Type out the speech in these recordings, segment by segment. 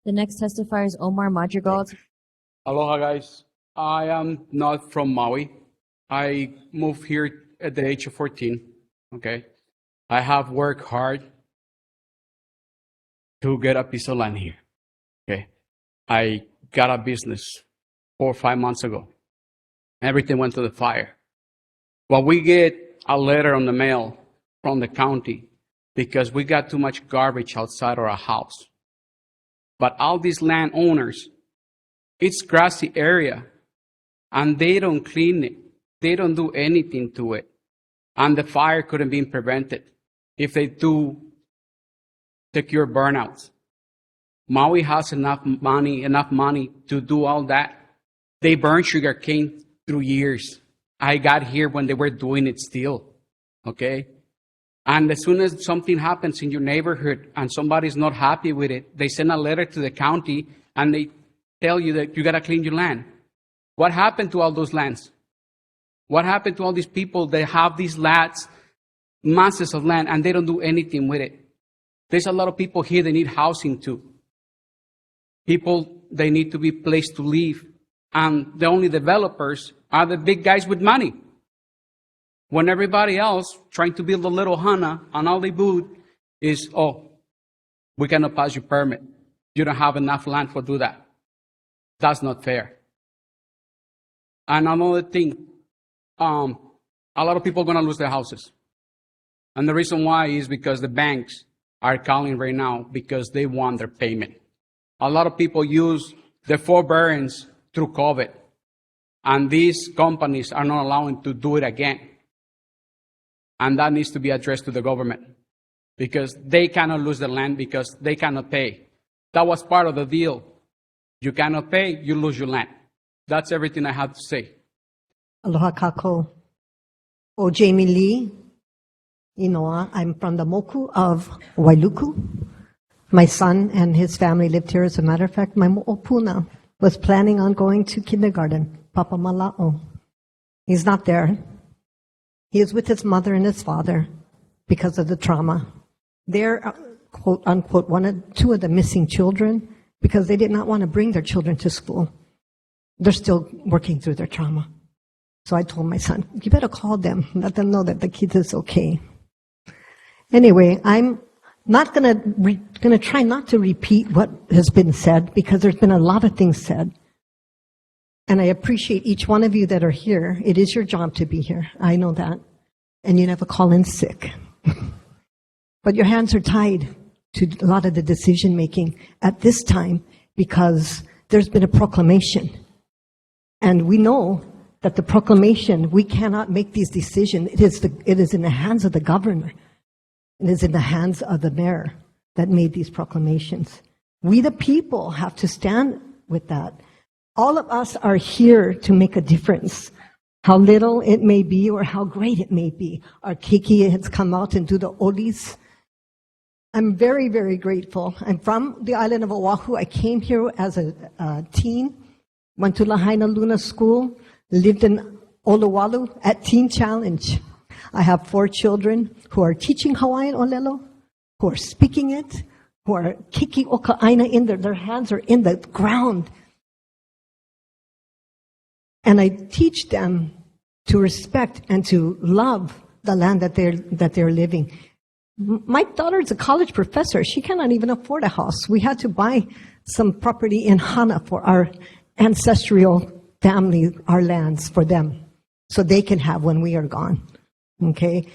The next testifier is Omar Madrigal. Aloha, guys. I am not from Maui. I moved here at the age of 14, okay? I have worked hard to get a piece of land here, okay? I got a business 4 or 5 months ago. Everything went to the fire. Well, we get a letter on the mail from the county because we got too much garbage outside our house. But all these landowners, it's grassy area, and they don't clean it. They don't do anything to it. And the fire couldn't be prevented if they do secure burnouts. Maui has enough money to do all that. They burn sugar cane through years. I got here when they were doing it still, okay? And as soon as something happens in your neighborhood and somebody's not happy with it, they send a letter to the county and they tell you that you gotta clean your land. What happened to all those lands? What happened to all these people that have these lands, masses of land, and they don't do anything with it? There's a lot of people here that need housing too. People, they need to be placed to live. And the only developers are the big guys with money. When everybody else trying to build a little hana, and all they do is, oh, we cannot pass your permit. You don't have enough land to do that. That's not fair. And another thing, a lot of people are going to lose their houses. And the reason why is because the banks are calling right now because they want their payment. A lot of people use the forbearance through COVID. And these companies are not allowing to do it again. And that needs to be addressed to the government because they cannot lose the land because they cannot pay. That was part of the deal. You cannot pay, you lose your land. That's everything I have to say. Aloha kako. O Jamie Lee, Inoa. I'm from the Moku of Wailuku. My son and his family lived here. As a matter of fact, my mo'opuna was planning on going to kindergarten, Papa Mala'o. He's not there. He is with his mother and his father because of the trauma. They're, quote unquote, two of the missing children because they did not want to bring their children to school. They're still working through their trauma. So I told my son, you better call them, let them know that the kid is okay. Anyway, I'm not gonna try not to repeat what has been said because there's been a lot of things said. And I appreciate each one of you that are here. It is your job to be here. I know that. And you never call in sick. But your hands are tied to a lot of the decision making at this time because there's been a proclamation. And we know that the proclamation, we cannot make these decisions. It is in the hands of the governor. It is in the hands of the mayor that made these proclamations. We the people have to stand with that. All of us are here to make a difference. How little it may be or how great it may be. Our keiki has come out and do the olis. I'm very, very grateful. I'm from the island of Oahu. I came here as a teen, went to Lahaina Luna School, lived in Olowalu at Teen Challenge. I have 4 children who are teaching Hawaiian Olelo, who are speaking it, who are kiki oka'aina in there. Their hands are in the ground. And I teach them to respect and to love the land that they're living. My daughter is a college professor. She cannot even afford a house. We had to buy some property in Hana for our ancestral family, our lands for them, so they can have when we are gone. Okay?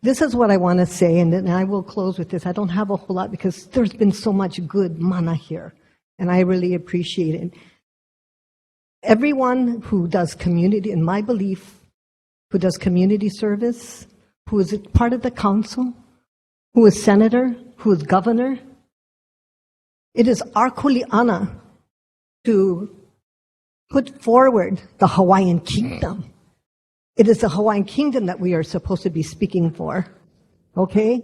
This is what I want to say, and then I will close with this. I don't have a whole lot because there's been so much good mana here, and I really appreciate it. Everyone who does community, in my belief, who does community service, who is part of the council, who is senator, who is governor, it is our kuleana to put forward the Hawaiian kingdom. It is the Hawaiian kingdom that we are supposed to be speaking for. Okay?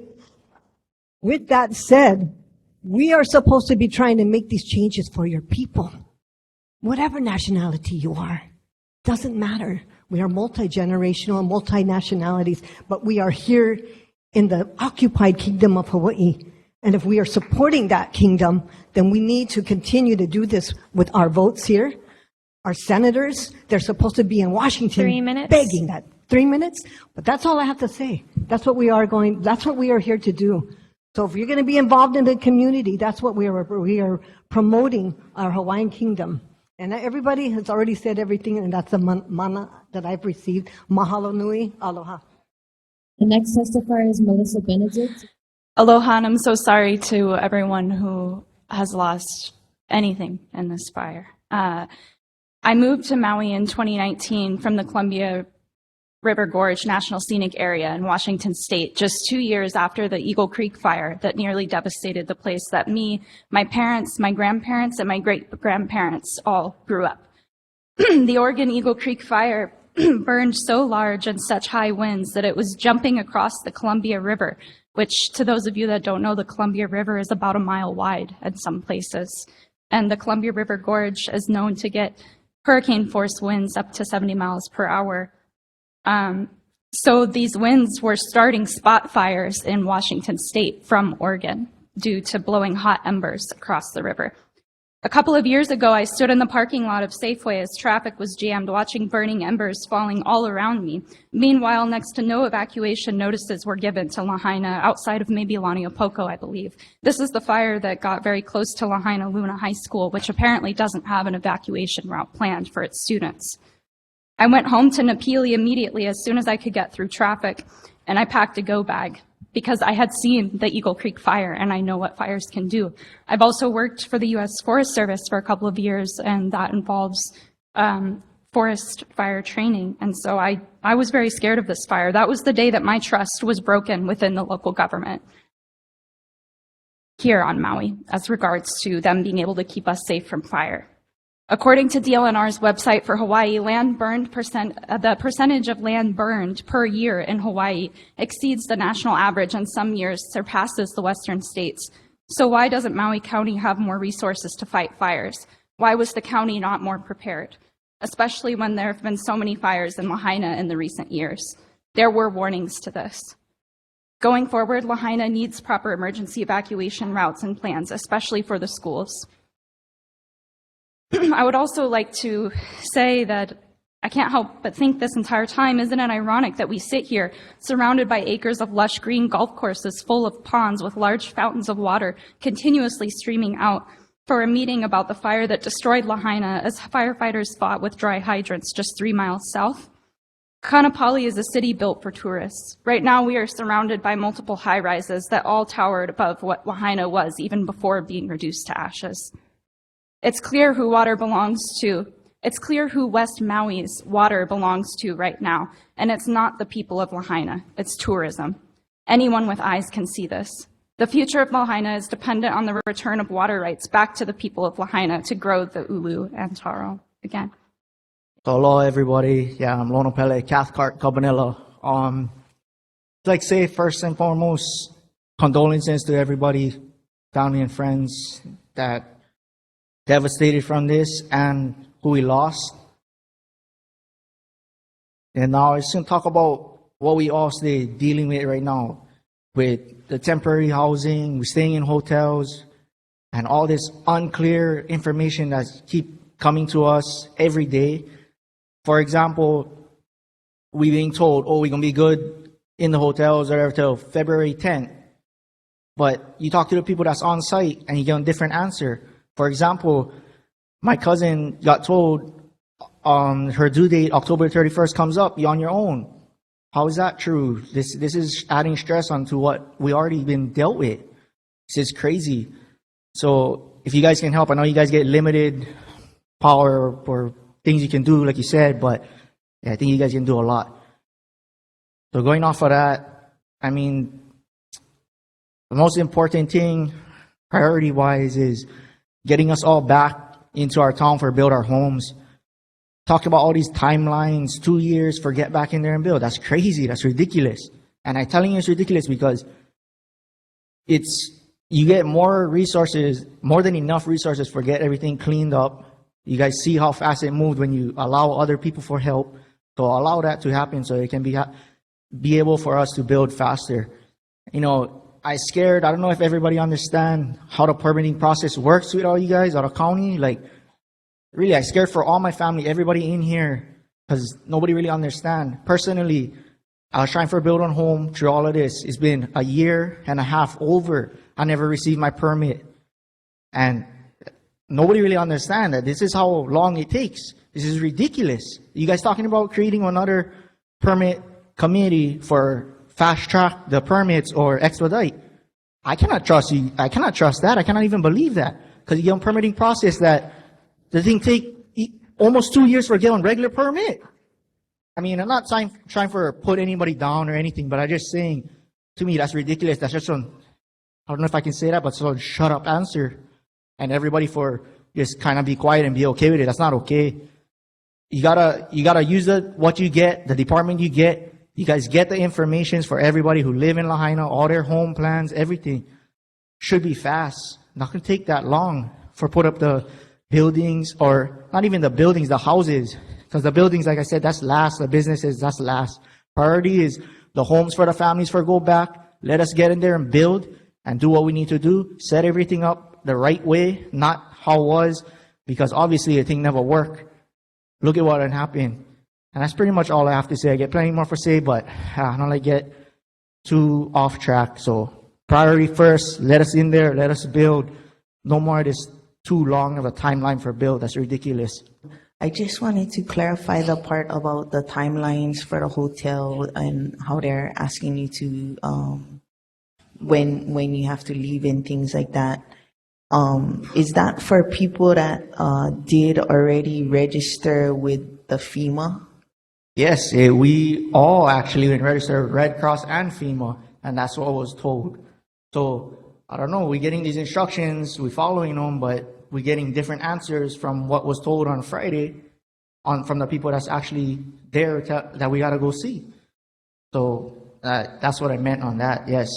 With that said, we are supposed to be trying to make these changes for your people. Whatever nationality you are, doesn't matter. We are multi-generational, multi-nationalities, but we are here in the occupied kingdom of Hawaii. And if we are supporting that kingdom, then we need to continue to do this with our votes here. Our senators, they're supposed to be in Washington 3 minutes. begging that. 3 minutes? But that's all I have to say. That's what we are here to do. So if you're going to be involved in the community, that's what we are promoting our Hawaiian kingdom. And everybody has already said everything, and that's the mana that I've received. Mahalo nui, aloha. The next testifier is Melissa Benedict. Aloha, and I'm so sorry to everyone who has lost anything in this fire. I moved to Maui in 2019 from the Columbia River Gorge National Scenic Area in Washington State, just 2 years after the Eagle Creek fire that nearly devastated the place that me, my parents, my grandparents, and my great-grandparents all grew up. The Oregon Eagle Creek fire burned so large and such high winds that it was jumping across the Columbia River, which, to those of you that don't know, the Columbia River is about a mile wide in some places. And the Columbia River Gorge is known to get hurricane force winds up to 70 miles per hour. So these winds were starting spot fires in Washington State from Oregon due to blowing hot embers across the river. A couple of years ago, I stood in the parking lot of Safeway as traffic was jammed, watching burning embers falling all around me. Meanwhile, next to no evacuation notices were given to Lahaina, outside of maybe Laniopoko, I believe. This is the fire that got very close to Lahaina Luna High School, which apparently doesn't have an evacuation route planned for its students. I went home to Napili immediately as soon as I could get through traffic, and I packed a go bag, because I had seen the Eagle Creek fire and I know what fires can do. I've also worked for the U.S. Forest Service for a couple of years, and that involves forest fire training. And so I was very scared of this fire. That was the day that my trust was broken within the local government here on Maui as regards to them being able to keep us safe from fire. According to DLNR's website for Hawaii, the percentage of land burned per year in Hawaii exceeds the national average and some years surpasses the Western states. So why doesn't Maui County have more resources to fight fires? Why was the county not more prepared? Especially when there have been so many fires in Lahaina in the recent years. There were warnings to this. Going forward, Lahaina needs proper emergency evacuation routes and plans, especially for the schools. I would also like to say that I can't help but think this entire time, isn't it ironic that we sit here surrounded by acres of lush green golf courses full of ponds with large fountains of water continuously streaming out for a meeting about the fire that destroyed Lahaina as firefighters fought with dry hydrants just 3 miles south? Kaanapali is a city built for tourists. Right now we are surrounded by multiple high-rises that all towered above what Lahaina was even before being reduced to ashes. It's clear who water belongs to. It's clear who West Maui's water belongs to right now, and it's not the people of Lahaina, it's tourism. Anyone with eyes can see this. The future of Lahaina is dependent on the return of water rights back to the people of Lahaina to grow the ulu and taro again. Hello, everybody. Yeah, I'm Lonopele Cathcart Cabanilla. I'd like to say first and foremost, condolences to everybody, family and friends that devastated from this and who we lost. And now I just going to talk about what we all stay dealing with right now with the temporary housing, we're staying in hotels, and all this unclear information that keep coming to us every day. For example, we're being told, oh, we're going to be good in the hotels or whatever till February 10th. But you talk to the people that's on site and you get a different answer. For example, my cousin got told her due date, October 31st, comes up, you're on your own. How is that true? This is adding stress onto what we already been dealt with. This is crazy. So if you guys can help, I know you guys get limited power or things you can do, like you said, but yeah, I think you guys can do a lot. So going off of that, I mean, the most important thing, priority-wise, is getting us all back into our town for build our homes. Talk about all these timelines, 2 years for get back in there and build. That's crazy. That's ridiculous. And I'm telling you it's ridiculous because you get more resources, more than enough resources for get everything cleaned up. You guys see how fast it moved when you allow other people for help. So allow that to happen so it can be able for us to build faster. You know, I scared. I don't know if everybody understand how the permitting process works with all you guys out of county. Like, really, I scared for all my family, everybody in here, because nobody really understand. Personally, I was trying for a build on home through all of this. It's been a year and a half over. I never received my permit. And nobody really understand that this is how long it takes. This is ridiculous. You guys talking about creating another permit committee for fast track the permits or expedite. I cannot trust you. I cannot trust that. I cannot even believe that. Because you get on permitting process that the thing take almost 2 years for get on regular permit. I mean, I'm not trying for put anybody down or anything, but I'm just saying, to me, that's ridiculous. That's just I don't know if I can say that, but so shut up answer. And everybody for just kind of be quiet and be okay with it. That's not okay. You gotta use what you get, the department you get. You guys get the information for everybody who live in Lahaina, all their home plans, everything. Should be fast. Not gonna take that long for put up the buildings, or not even the buildings, the houses. Because the buildings, like I said, that's last. The businesses, that's last. Priority is the homes for the families for go back. Let us get in there and build and do what we need to do. Set everything up the right way, not how it was, because obviously the thing never worked. Look at what had happened. And that's pretty much all I have to say. I get plenty more to say, but I don't like get too off track. So priority first, let us in there, let us build. No more of this too long of a timeline for build. That's ridiculous. I just wanted to clarify the part about the timelines for the hotel and how they're asking you to, when you have to leave and things like that. Is that for people that did already register with the FEMA? Yes, we all actually went register Red Cross and FEMA, and that's what was told. So I don't know, we're getting these instructions, we're following them, but we're getting different answers from what was told on Friday from the people that's actually there that we gotta go see. So that's what I meant on that, yes.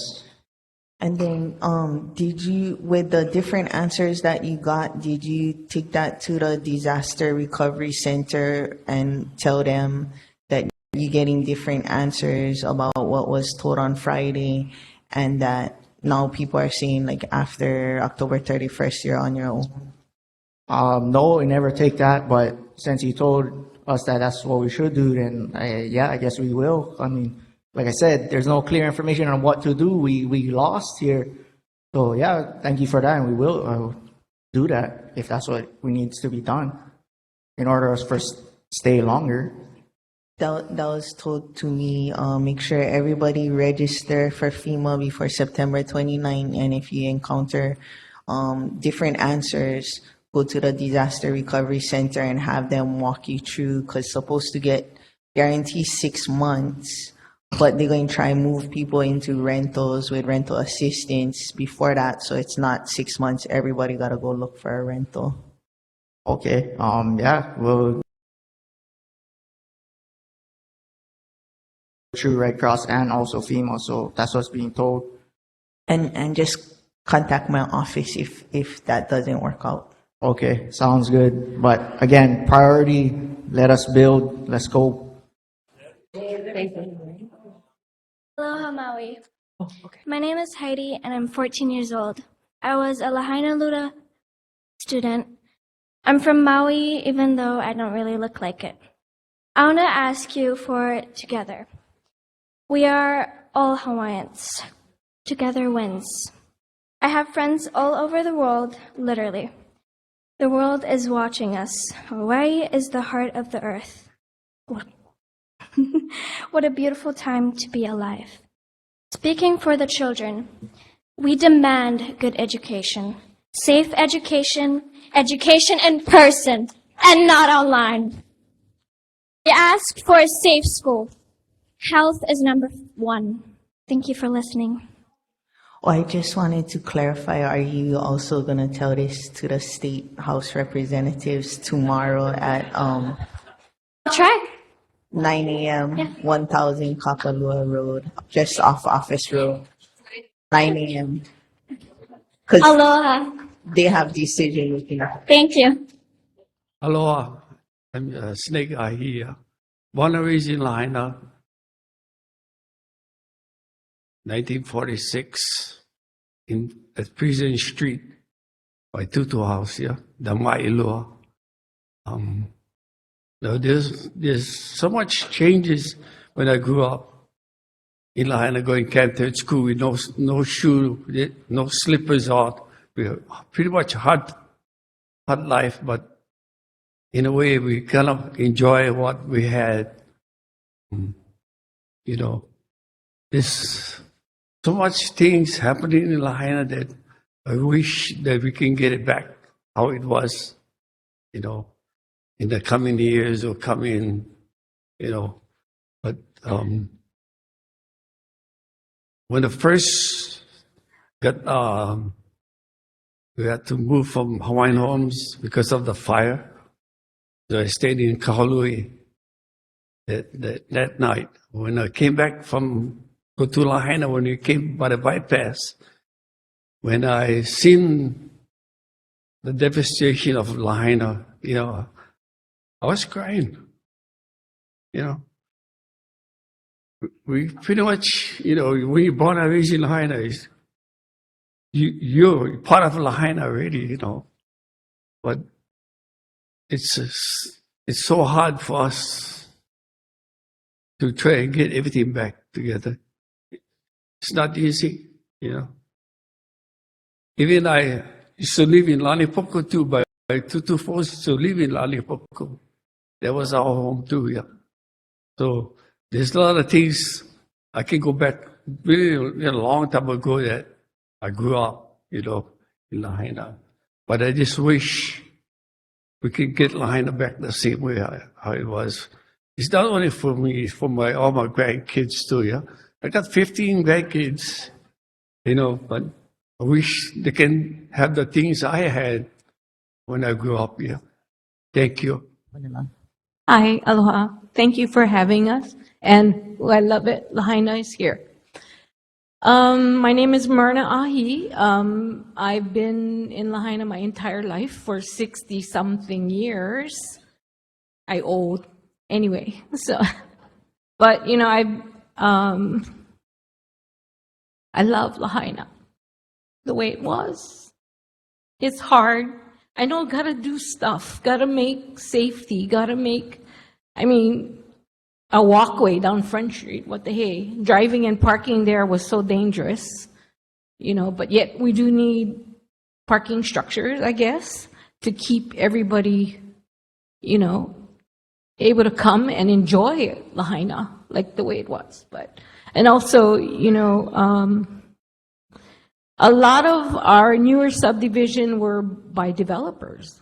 And then, did you, with the different answers that you got, did you take that to the Disaster Recovery Center and tell them that you're getting different answers about what was told on Friday, and that now people are saying like after October 31st, you're on your own? No, we never take that, but since you told us that that's what we should do, then yeah, I guess we will. I mean, like I said, there's no clear information on what to do. We lost here. So yeah, thank you for that, and we will do that if that's what needs to be done in order for us to stay longer. That was told to me, make sure everybody register for FEMA before September 29, and if you encounter different answers, go to the Disaster Recovery Center and have them walk you through, because supposed to get guaranteed 6 months. But they're going to try and move people into rentals with rental assistance before that. So it's not 6 months. Everybody got to go look for a rental. Okay. Yeah. Well, through Red Cross and also FEMA. So that's what's being told. And just contact my office if that doesn't work out. Okay. Sounds good. But again, priority, let us build. Let's go. Aloha Maui. My name is Heidi and I'm 14 years old. I was a Lahaina Luna student. I'm from Maui even though I don't really look like it. I want to ask you for together. We are all Hawaiians. Together wins. I have friends all over the world, literally. The world is watching us. Hawaii is the heart of the earth. What a beautiful time to be alive. Speaking for the children, we demand good education, safe education, education in person, and not online. We ask for a safe school. Health is number 1. Thank you for listening. Oh, I just wanted to clarify, are you also going to tell this to the State House Representatives tomorrow at I'll try. 9 a.m., Yeah. 1000 Kapalua Road, just off Office Road, 9 a.m. Because Aloha. they have decision making. Thank you. Aloha, I'm Snake Eye here. Born and raised in Lahaina. 1946 at Prison Street by Tutu House, yeah, the MAUI'S. Now there's so much changes when I grew up in Lahaina, going Cmte school with no shoe, no slippers on. We were pretty much hard life, but in a way we kind of enjoy what we had. You know, there's so much things happening in Lahaina that I wish that we can get it back how it was, you know, in the coming years or coming, you know. But when I first got, we had to move from Hawaiian homes because of the fire. So I stayed in Kahului that night. When I came back from go to Lahaina, when we came by the bypass, when I seen the devastation of Lahaina, you know, I was crying. You know, we pretty much, you know, when you're born and raised in Lahaina, you're part of Lahaina already, you know. But it's so hard for us to try and get everything back together. It's not easy, you know. Even I used to live in Lanipoku too, but Tutu forced to live in Lanipoku. That was our home too, yeah. So there's a lot of things I can go back really a long time ago that I grew up, you know, in Lahaina. But I just wish we could get Lahaina back the same way how it was. It's not only for me, it's for all my grandkids too, yeah. I got 15 grandkids, you know, but I wish they can have the things I had when I grew up, yeah. Thank you. Hi, aloha. Thank you for having us. And I love it. Lahaina is here. My name is Myrna Ahi. I've been in Lahaina my entire life for 60-something years. I old anyway. So, but you know, I love Lahaina the way it was. It's hard. I know, gotta do stuff, gotta make safety, gotta make, I mean, a walkway down Front Street, what the hey. Driving and parking there was so dangerous, you know, but yet we do need parking structures, I guess, to keep everybody, you know, able to come and enjoy Lahaina like the way it was. But, and also, you know, a lot of our newer subdivision were by developers.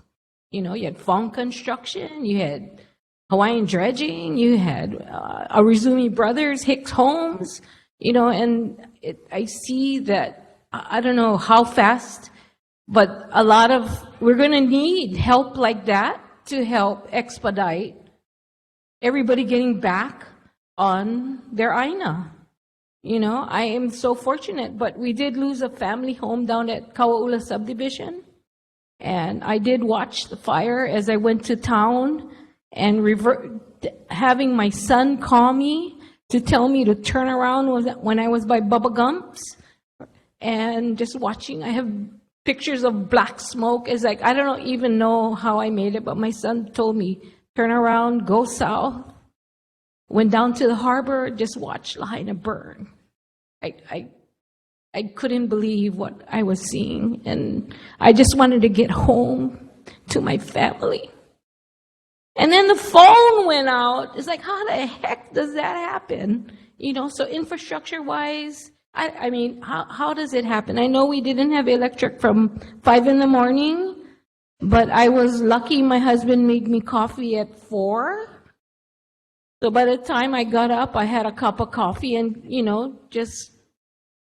You know, you had Fong Construction, you had Hawaiian Dredging, you had Arizumi Brothers, Hicks Homes, you know, and I see that, I don't know how fast, but a lot of, we're going to need help like that to help expedite everybody getting back on their aina. You know, I am so fortunate, but we did lose a family home down at Kaua'ula subdivision. And I did watch the fire as I went to town and having my son call me to tell me to turn around when I was by Bubba Gump's. And just watching, I have pictures of black smoke. It's like, I don't even know how I made it, but my son told me, turn around, go south. Went down to the harbor, just watched Lahaina burn. I couldn't believe what I was seeing, and I just wanted to get home to my family. And then the phone went out. It's like, how the heck does that happen? You know, so infrastructure-wise, I mean, how does it happen? I know we didn't have electric from 5 in the morning, but I was lucky my husband made me coffee at 4. So by the time I got up, I had a cup of coffee and, you know, just,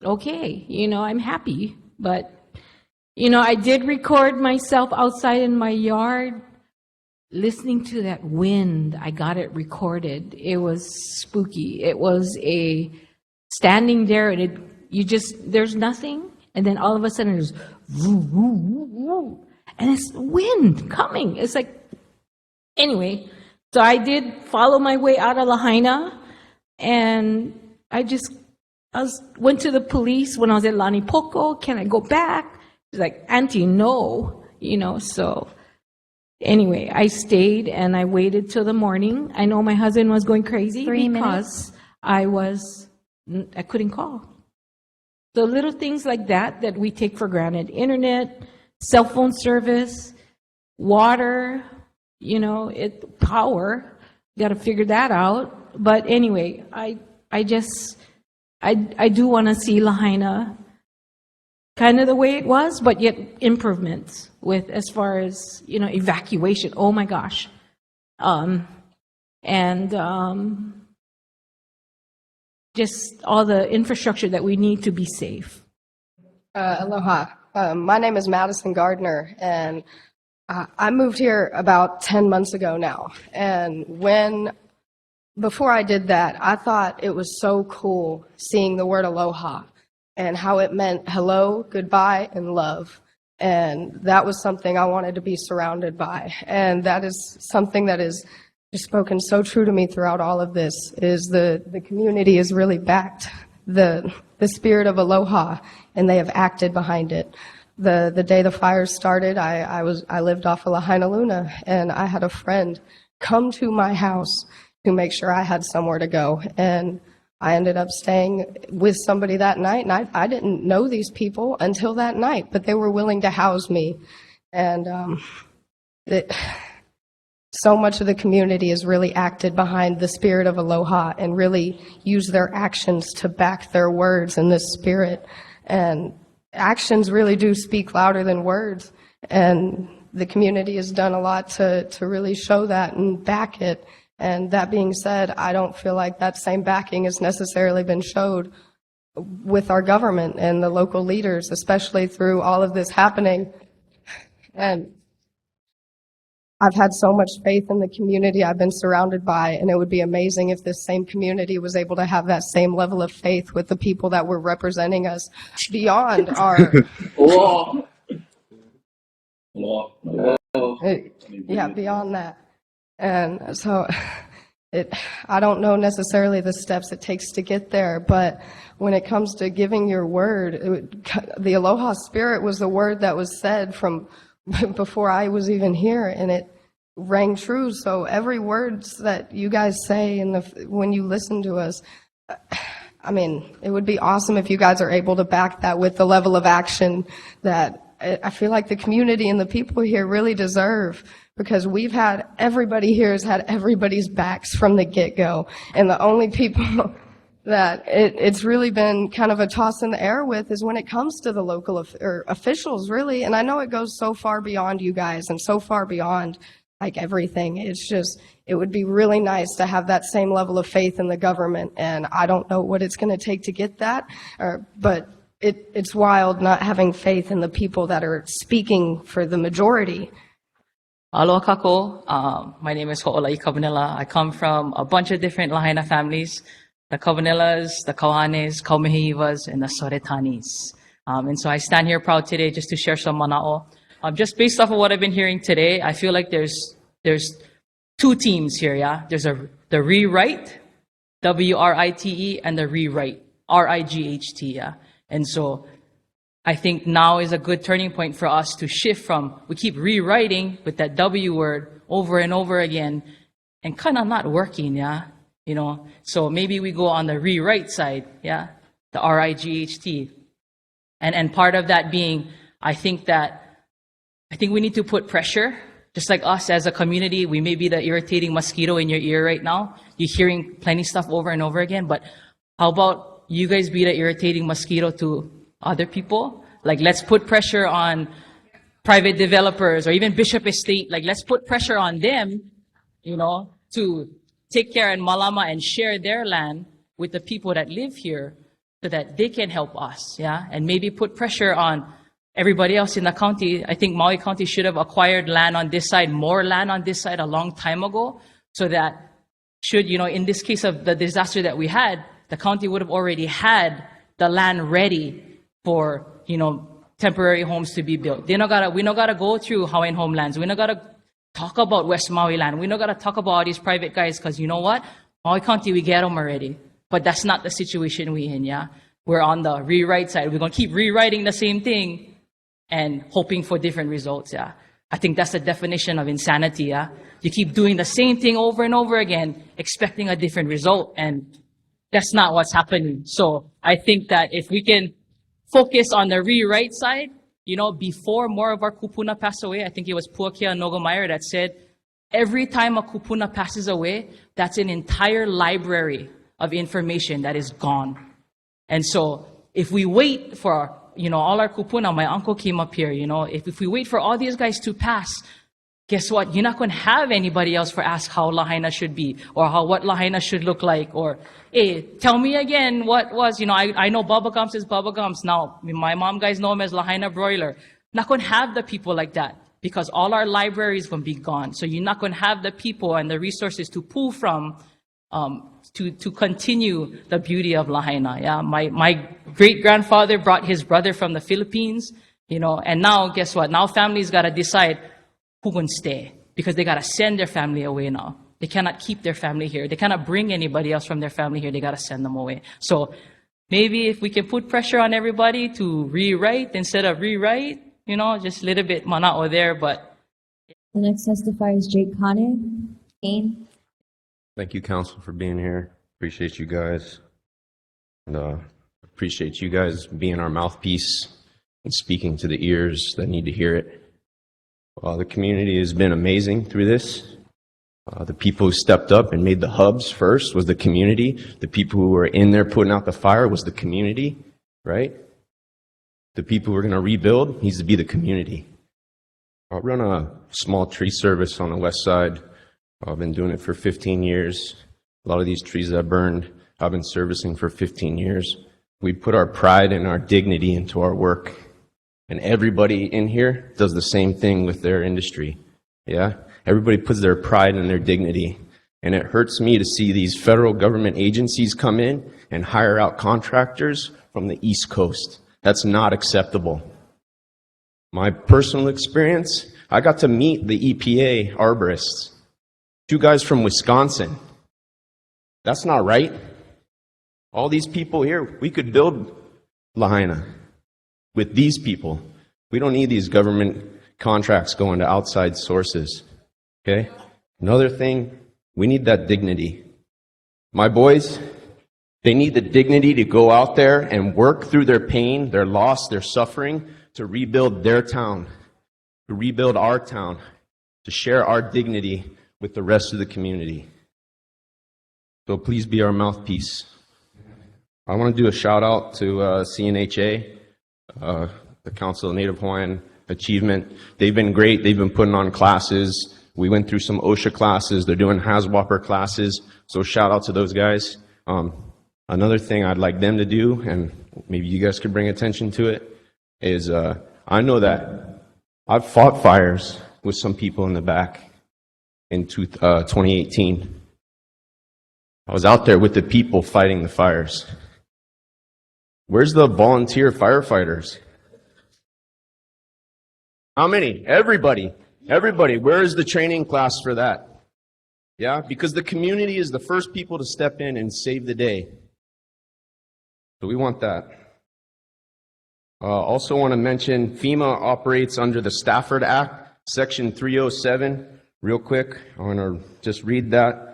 okay, you know, I'm happy. But, you know, I did record myself outside in my yard, listening to that wind. I got it recorded. It was spooky. It was standing there and there's nothing. And then all of a sudden there's woo, woo, woo, woo. And it's wind coming. It's like, anyway. So I did follow my way out of Lahaina, and I just went to the police when I was at Lani Poco. Can I go back? She's like, Auntie, no, so anyway, I stayed and I waited till the morning. I know my husband was going crazy 3 because I couldn't call. So little things like that we take for granted. Internet, cell phone service, water, power. Got to figure that out. But anyway, I do want to see Lahaina kind of the way it was, but yet improvements with as far as evacuation. Oh my gosh, just all the infrastructure that we need to be safe. Aloha. My name is Madison Gardner, and I moved here about 10 months ago now. And before I did that, I thought it was so cool seeing the word aloha and how it meant hello, goodbye, and love. And that was something I wanted to be surrounded by. And that is something that is just spoken so true to me throughout all of this, is the community has really backed the spirit of aloha, and they have acted behind it. The day the fires started, I lived off of Lahaina Luna, and I had a friend come to my house to make sure I had somewhere to go. And I ended up staying with somebody that night, and I didn't know these people until that night, but they were willing to house me. And so much of the community has really acted behind the spirit of aloha and really used their actions to back their words in this spirit. And actions really do speak louder than words. And the community has done a lot to really show that and back it. And that being said, I don't feel like that same backing has necessarily been showed with our government and the local leaders, especially through all of this happening. And I've had so much faith in the community I've been surrounded by, and it would be amazing if this same community was able to have that same level of faith with the people that were representing us beyond our... Yeah, beyond that. And so I don't know necessarily the steps it takes to get there, but when it comes to giving your word, the aloha spirit was the word that was said from before I was even here, and it rang true. So every word that you guys say when you listen to us, I mean, it would be awesome if you guys are able to back that with the level of action that I feel like the community and the people here really deserve, because everybody here has had everybody's backs from the get-go. And the only people that it's really been kind of a toss in the air with is when it comes to the local officials, really. And I know it goes so far beyond you guys and so far beyond like everything. It's just, it would be really nice to have that same level of faith in the government. And I don't know what it's going to take to get that, but it's wild not having faith in the people that are speaking for the majority. Aloha kako. My name is Ho'olai Kavanila. I come from a bunch of different Lahaina families, the Kavanilas, the Kauhanes, Kaumehivas, and the Soretanis. And so I stand here proud today just to share some mana'o. Just based off of what I've been hearing today, I feel like there's two teams here, yeah? There's the rewrite, W-R-I-T-E, and the rewrite, R-I-G-H-T, yeah? And so I think now is a good turning point for us to shift from, we keep rewriting with that W word over and over again and kind of not working, yeah? So maybe we go on the rewrite side, yeah? The R-I-G-H-T. And part of that being, I think we need to put pressure, just like us as a community. We may be the irritating mosquito in your ear right now. You're hearing plenty stuff over and over again, but how about you guys be the irritating mosquito to other people? Like, let's put pressure on private developers or even Bishop Estate. Like, let's put pressure on them, to take care and malama and share their land with the people that live here so that they can help us, yeah? And maybe put pressure on everybody else in the county. I think Maui County should have acquired land on this side, more land on this side a long time ago, so that should, in this case of the disaster that we had, the county would have already had the land ready for, temporary homes to be built. We not gotta go through Hawaiian homelands. We not gotta talk about West Maui land. We not gotta talk about all these private guys, because you know what? Maui County, we get them already. But that's not the situation we're in, yeah? We're on the rewrite side. We're going to keep rewriting the same thing and hoping for different results, yeah? I think that's the definition of insanity, yeah? You keep doing the same thing over and over again, expecting a different result, and that's not what's happening. So I think that if we can focus on the rewrite side, you know, before more of our kupuna passed away, I think it was Puakia Nogomeyer that said, every time a kupuna passes away, that's an entire library of information that is gone. And so if we wait for, you know, all our kupuna, my uncle came up here, you know, if we wait for all these guys to pass, guess what? You're not going to have anybody else for ask how Lahaina should be or what Lahaina should look like or, hey, tell me again what was, you know, I know Bubba Gumps is Bubba Gumps. Now, my mom guys know him as Lahaina Broiler. Not going to have the people like that because all our libraries will be gone. So you're not going to have the people and the resources to pull from to continue the beauty of Lahaina. Yeah, my great-grandfather brought his brother from the Philippines, you know, and now guess what? Now families got to decide who can stay because they got to send their family away now. They cannot keep their family here. They cannot bring anybody else from their family here. They got to send them away. So maybe if we can put pressure on everybody to rewrite instead of rewrite, you know, just a little bit manao there, but. The next testifier is Jake Kane. Kane. Thank you, Council, for being here. Appreciate you guys. And appreciate you guys being our mouthpiece and speaking to the ears that need to hear it. The community has been amazing through this. The people who stepped up and made the hubs first was the community. The people who were in there putting out the fire was the community, right? The people who are going to rebuild needs to be the community. I run a small tree service on the west side. I've been doing it for 15 years. A lot of these trees that burned, I've been servicing for 15 years. We put our pride and our dignity into our work. And everybody in here does the same thing with their industry. Yeah? Everybody puts their pride and their dignity. And it hurts me to see these federal government agencies come in and hire out contractors from the East Coast. That's not acceptable. My personal experience, I got to meet the EPA arborists. 2 guys from Wisconsin. That's not right. All these people here, we could build Lahaina with these people. We don't need these government contracts going to outside sources. Okay? Another thing, we need that dignity. My boys, they need the dignity to go out there and work through their pain, their loss, their suffering, to rebuild their town, to rebuild our town, to share our dignity with the rest of the community. So please be our mouthpiece. I want to do a shout out to CNHA, the Council of Native Hawaiian Achievement. They've been great. They've been putting on classes. We went through some OSHA classes. They're doing HAZWOPER classes. So shout out to those guys. Another thing I'd like them to do, and maybe you guys could bring attention to it, is I know that I've fought fires with some people in the back in 2018. I was out there with the people fighting the fires. Where's the volunteer firefighters? How many? Everybody. Everybody. Where is the training class for that? Yeah, because the community is the first people to step in and save the day. So we want that. Also want to mention FEMA operates under the Stafford Act, Section 307. Real quick, I want to just read that.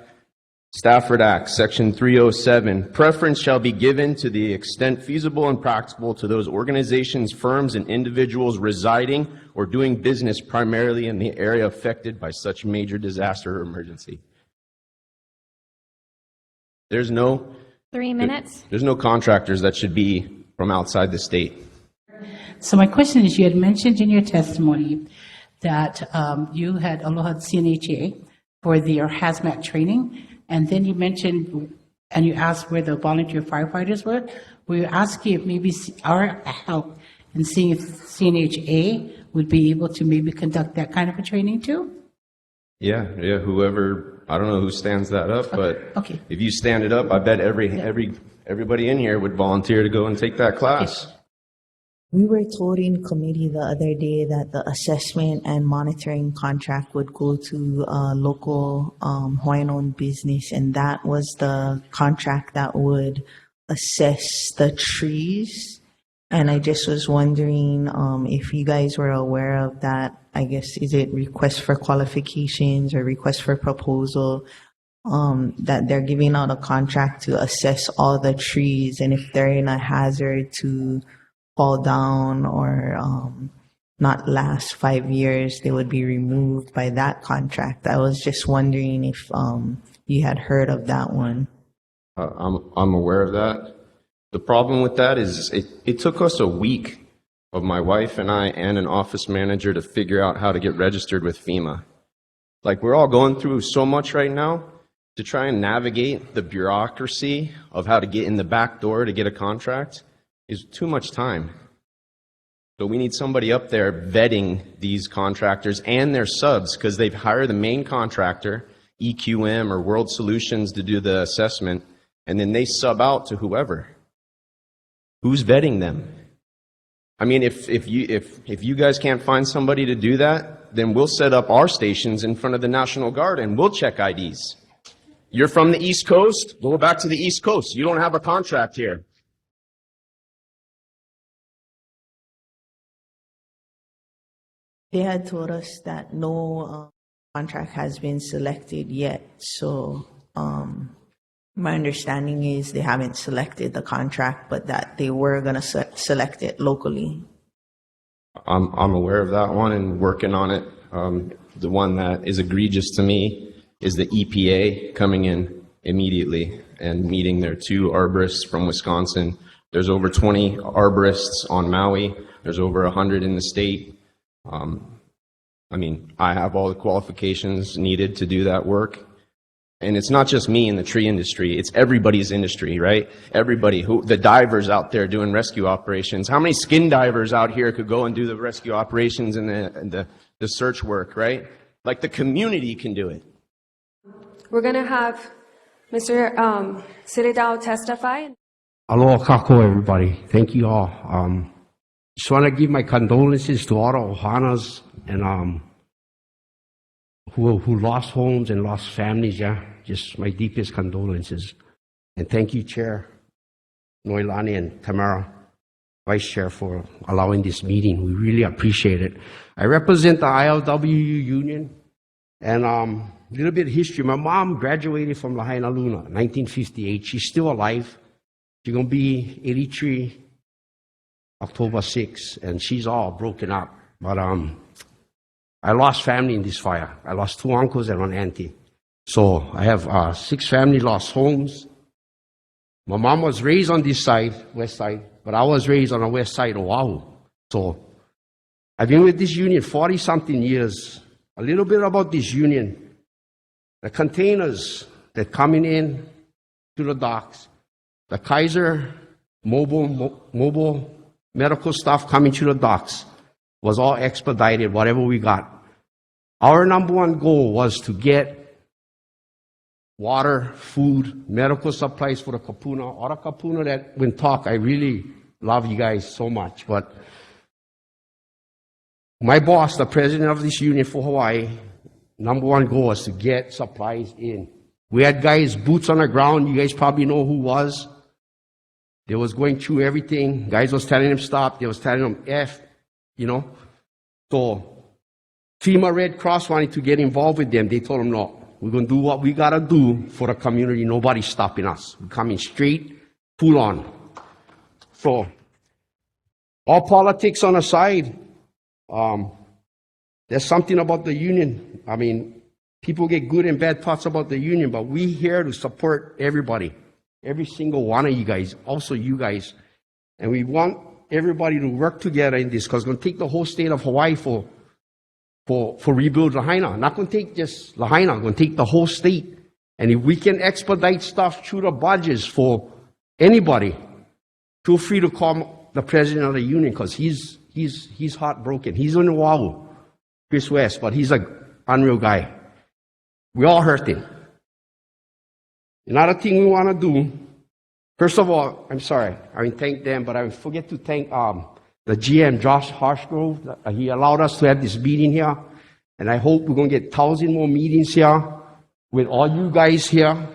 Stafford Act, Section 307. Preference shall be given to the extent feasible and practicable to those organizations, firms, and individuals residing or doing business primarily in the area affected by such major disaster or emergency. There's no 3 minutes. There's no contractors that should be from outside the state. So my question is, you had mentioned in your testimony that you had Aloha CNHA for their hazmat training, and then you mentioned, and you asked where the volunteer firefighters were. We asked you if maybe our help in seeing if CNHA would be able to maybe conduct that kind of a training too? Yeah, whoever, I don't know who stands that up, but Okay. if you stand it up, I bet everybody in here would volunteer to go and take that class. We were told in committee the other day that the assessment and monitoring contract would go to a local Hawaiian-owned business, and that was the contract that would assess the trees. And I just was wondering if you guys were aware of that. I guess, is it request for qualifications or request for proposal, that they're giving out a contract to assess all the trees, and if they're in a hazard to fall down or not last 5 years, they would be removed by that contract. I was just wondering if you had heard of that one. I'm aware of that. The problem with that is it took us a week of my wife and I and an office manager to figure out how to get registered with FEMA. Like, we're all going through so much right now to try and navigate the bureaucracy of how to get in the back door to get a contract is too much time. So we need somebody up there vetting these contractors and their subs, because they've hired the main contractor, EQM or World Solutions, to do the assessment, and then they sub out to whoever. Who's vetting them? I mean, if you guys can't find somebody to do that, then we'll set up our stations in front of the National Guard and we'll check IDs. You're from the East Coast? Go back to the East Coast. You don't have a contract here. They had told us that no contract has been selected yet. So my understanding is they haven't selected the contract, but that they were going to select it locally. I'm aware of that one and working on it. The one that is egregious to me is the EPA coming in immediately and meeting their 2 arborists from Wisconsin. There's over 20 arborists on Maui. There's over 100 in the state. I mean, I have all the qualifications needed to do that work. And it's not just me in the tree industry, it's everybody's industry, right? Everybody, the divers out there doing rescue operations. How many skin divers out here could go and do the rescue operations and the search work, right? Like, the community can do it. We're going to have Mr. Siridao testify. Aloha kako, everybody. Thank you all. Just want to give my condolences to all the Ohanas and who lost homes and lost families. Yeah, just my deepest condolences. And thank you, Chair Noilani and Tamara, Vice Chair, for allowing this meeting. We really appreciate it. I represent the ILWU union, and a little bit of history. My mom graduated from Lahaina Luna, 1958. She's still alive. She's gonna be 83 October 6th, and she's all broken up. But I lost family in this fire. I lost 2 uncles and 1 auntie. So I have 6 family lost homes. My mom was raised on this side, west side, but I was raised on the west side of Oahu. So I've been with this union 40-something years. A little bit about this union. The containers that coming in to the docks, the Kaiser mobile medical stuff coming to the docks was all expedited, whatever we got. Our number one goal was to get water, food, medical supplies for the kapuna. All the kapuna that when talk, I really love you guys so much. But my boss, the president of this union for Hawaii, number one goal was to get supplies in. We had guys, boots on the ground. You guys probably know who was. They was going through everything. Guys was telling them stop. They was telling them F, you know. So FEMA Red Cross wanted to get involved with them. They told them, no, we're going to do what we got to do for the community. Nobody's stopping us. We're coming straight, full on. So all politics on the side, there's something about the union. I mean, people get good and bad thoughts about the union, but we here to support everybody. Every single one of you guys, also you guys. And we want everybody to work together in this, because it's going to take the whole state of Hawaii for rebuild Lahaina. Not going to take just Lahaina, going to take the whole state. And if we can expedite stuff through the budgets for anybody, feel free to call the president of the union, because he's heartbroken. He's in Oahu, Chris West, but he's an unreal guy. We all hurting. Another thing we want to do, first of all, I'm sorry, I thank them, but I forget to thank the GM, Josh Harshgrove. He allowed us to have this meeting here. And I hope we're going to get 1,000 more meetings here with all you guys here,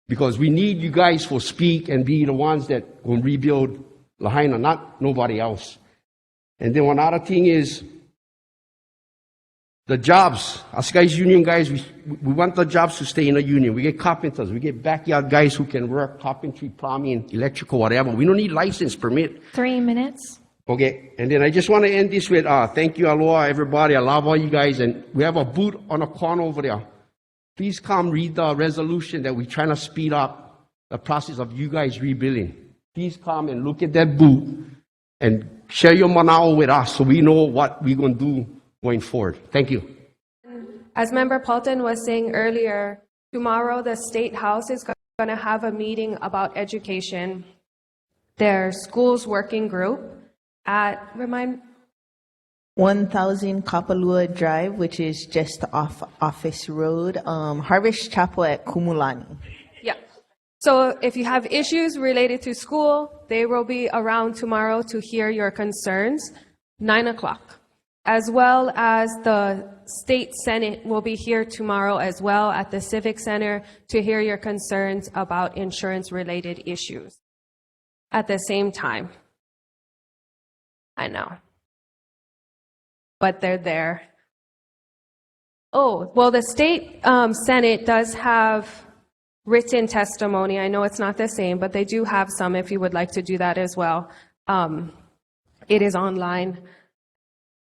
because we need you guys to speak and be the ones that will rebuild Lahaina, not nobody else. And then one other thing is the jobs. Us guys, union guys, we want the jobs to stay in the union. We get carpenters, we get backyard guys who can work carpentry, plumbing, electrical, whatever. We don't need license permit. 3 minutes. Okay, and then I just want to end this with thank you, aloha, everybody. I love all you guys. And we have a booth on the corner over there. Please come read the resolution that we're trying to speed up the process of you guys rebuilding. Please come and look at that booth and share your manao with us so we know what we're going to do going forward. Thank you. As Member Paulton was saying earlier, tomorrow the State House is going to have a meeting about education. Their schools working group at 1000 Kapalua Drive, which is just off Office Road, Harvest Chapel at Kumulani. Yeah. So if you have issues related to school, they will be around tomorrow to hear your concerns, 9 o'clock. As well as the State Senate will be here tomorrow as well at the Civic Center to hear your concerns about insurance-related issues at the same time. I know. But they're there. Oh, well, the State Senate does have written testimony. I know it's not the same, but they do have some if you would like to do that as well. It is online.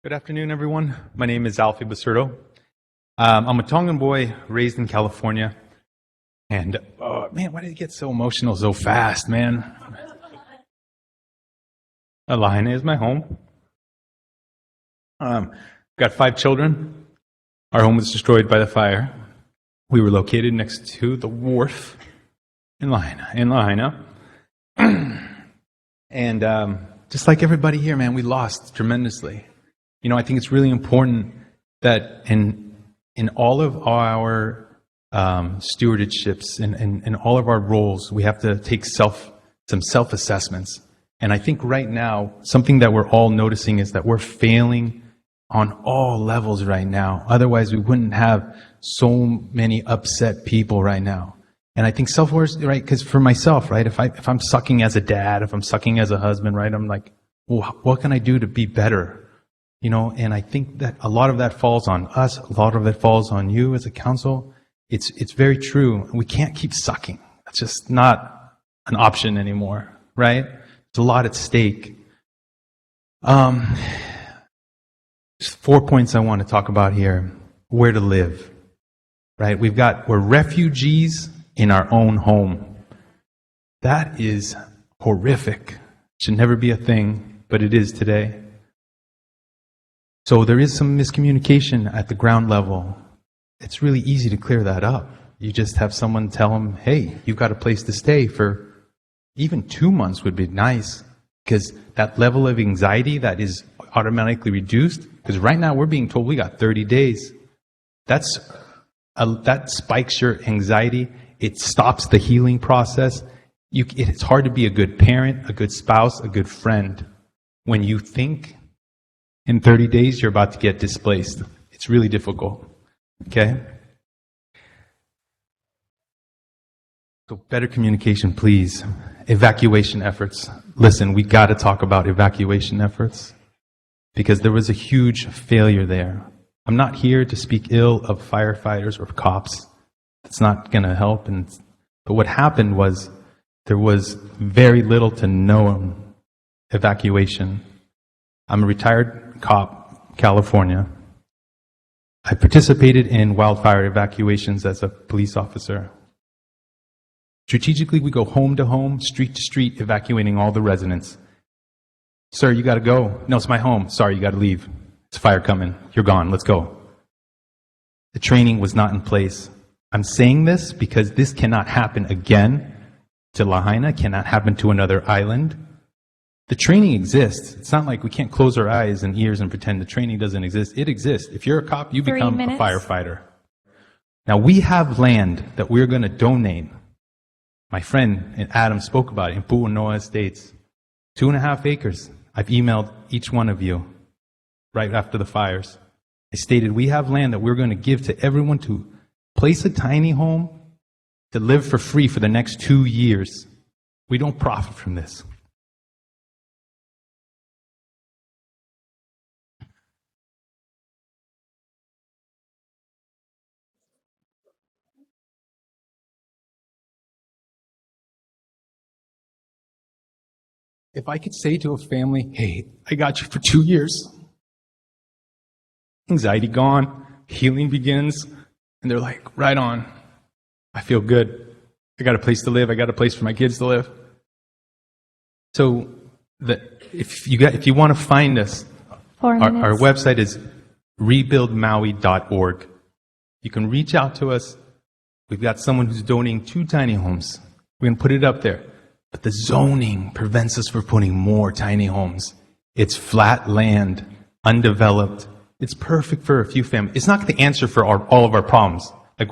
Good afternoon, everyone. My name is Alfie Basurdo. I'm a Tongan boy raised in California. And, oh, man, why did it get so emotional so fast, man? Lahaina is my home. Got 5 children. Our home was destroyed by the fire. We were located next to the wharf in Lahaina. And just like everybody here, man, we lost tremendously. You know, I think it's really important that in all of our stewardships and all of our roles, we have to take some self-assessments. And I think right now, something that we're all noticing is that we're failing on all levels right now. Otherwise, we wouldn't have so many upset people right now. And I think self-worth, right, because for myself, right, if I'm sucking as a dad, if I'm sucking as a husband, right, I'm like, well, what can I do to be better? You know, and I think that a lot of that falls on us, a lot of it falls on you as a council. It's very true. We can't keep sucking. That's just not an option anymore, right? There's a lot at stake. There's 4 points I want to talk about here. Where to live, right? We're refugees in our own home. That is horrific. Should never be a thing, but it is today. So there is some miscommunication at the ground level. It's really easy to clear that up. You just have someone tell them, hey, you've got a place to stay for even 2 months would be nice, because that level of anxiety that is automatically reduced, because right now we're being told we got 30 days. That spikes your anxiety. It stops the healing process. It's hard to be a good parent, a good spouse, a good friend when you think in 30 days you're about to get displaced. It's really difficult, okay? So better communication, please. Evacuation efforts. Listen, we got to talk about evacuation efforts because there was a huge failure there. I'm not here to speak ill of firefighters or cops. It's not going to help. But what happened was there was very little to no evacuation. I'm a retired cop, California. I participated in wildfire evacuations as a police officer. Strategically, we go home to home, street to street, evacuating all the residents. Sir, you got to go. No, it's my home. Sorry, you got to leave. It's fire coming. You're gone. Let's go. The training was not in place. I'm saying this because this cannot happen again to Lahaina, cannot happen to another island. The training exists. It's not like we can't close our eyes and ears and pretend the training doesn't exist. It exists. If you're a cop, you become a firefighter. Now, we have land that we're going to donate. My friend Adam spoke about it in Pu'unoa Estates. 2.5 acres. I've emailed each one of you right after the fires. I stated we have land that we're going to give to everyone to place a tiny home to live for free for the next 2 years. We don't profit from this. If I could say to a family, hey, I got you for 2 years, anxiety gone, healing begins, and they're like, right on, I feel good. I got a place to live. I got a place for my kids to live. So if you want to find us, our website is rebuildmaui.org. You can reach out to us. We've got someone who's donating 2 tiny homes. We're going to put it up there. But the zoning prevents us from putting more tiny homes. It's flat land, undeveloped. It's perfect for a few families. It's not going to answer for all of our problems. Like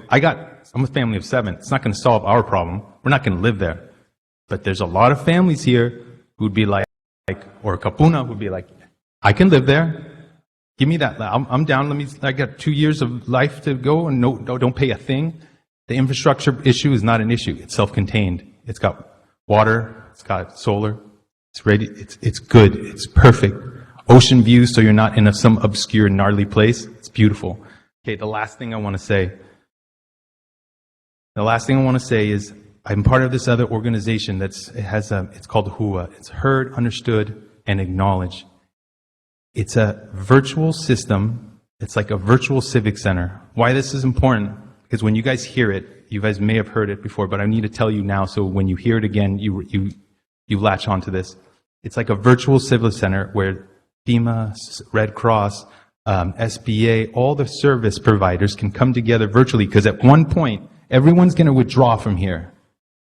I'm a family of 7. It's not going to solve our problem. We're not going to live there. But there's a lot of families here who'd be like, or Kapuna would be like, I can live there. Give me that. I'm down. I got 2 years of life to go, and no, don't pay a thing. The infrastructure issue is not an issue. It's self-contained. It's got water. It's got solar. It's ready. It's good. It's perfect. Ocean views, so you're not in some obscure, gnarly place. It's beautiful. Okay, the last thing I want to say is I'm part of this other organization it's called HUA. It's Heard, Understood, and Acknowledged. It's a virtual system. It's like a virtual civic center. Why this is important? Because when you guys hear it, you guys may have heard it before, but I need to tell you now so when you hear it again, you latch onto this. It's like a virtual civic center where FEMA, Red Cross, SBA, all the service providers can come together virtually, because at one point, everyone's going to withdraw from here.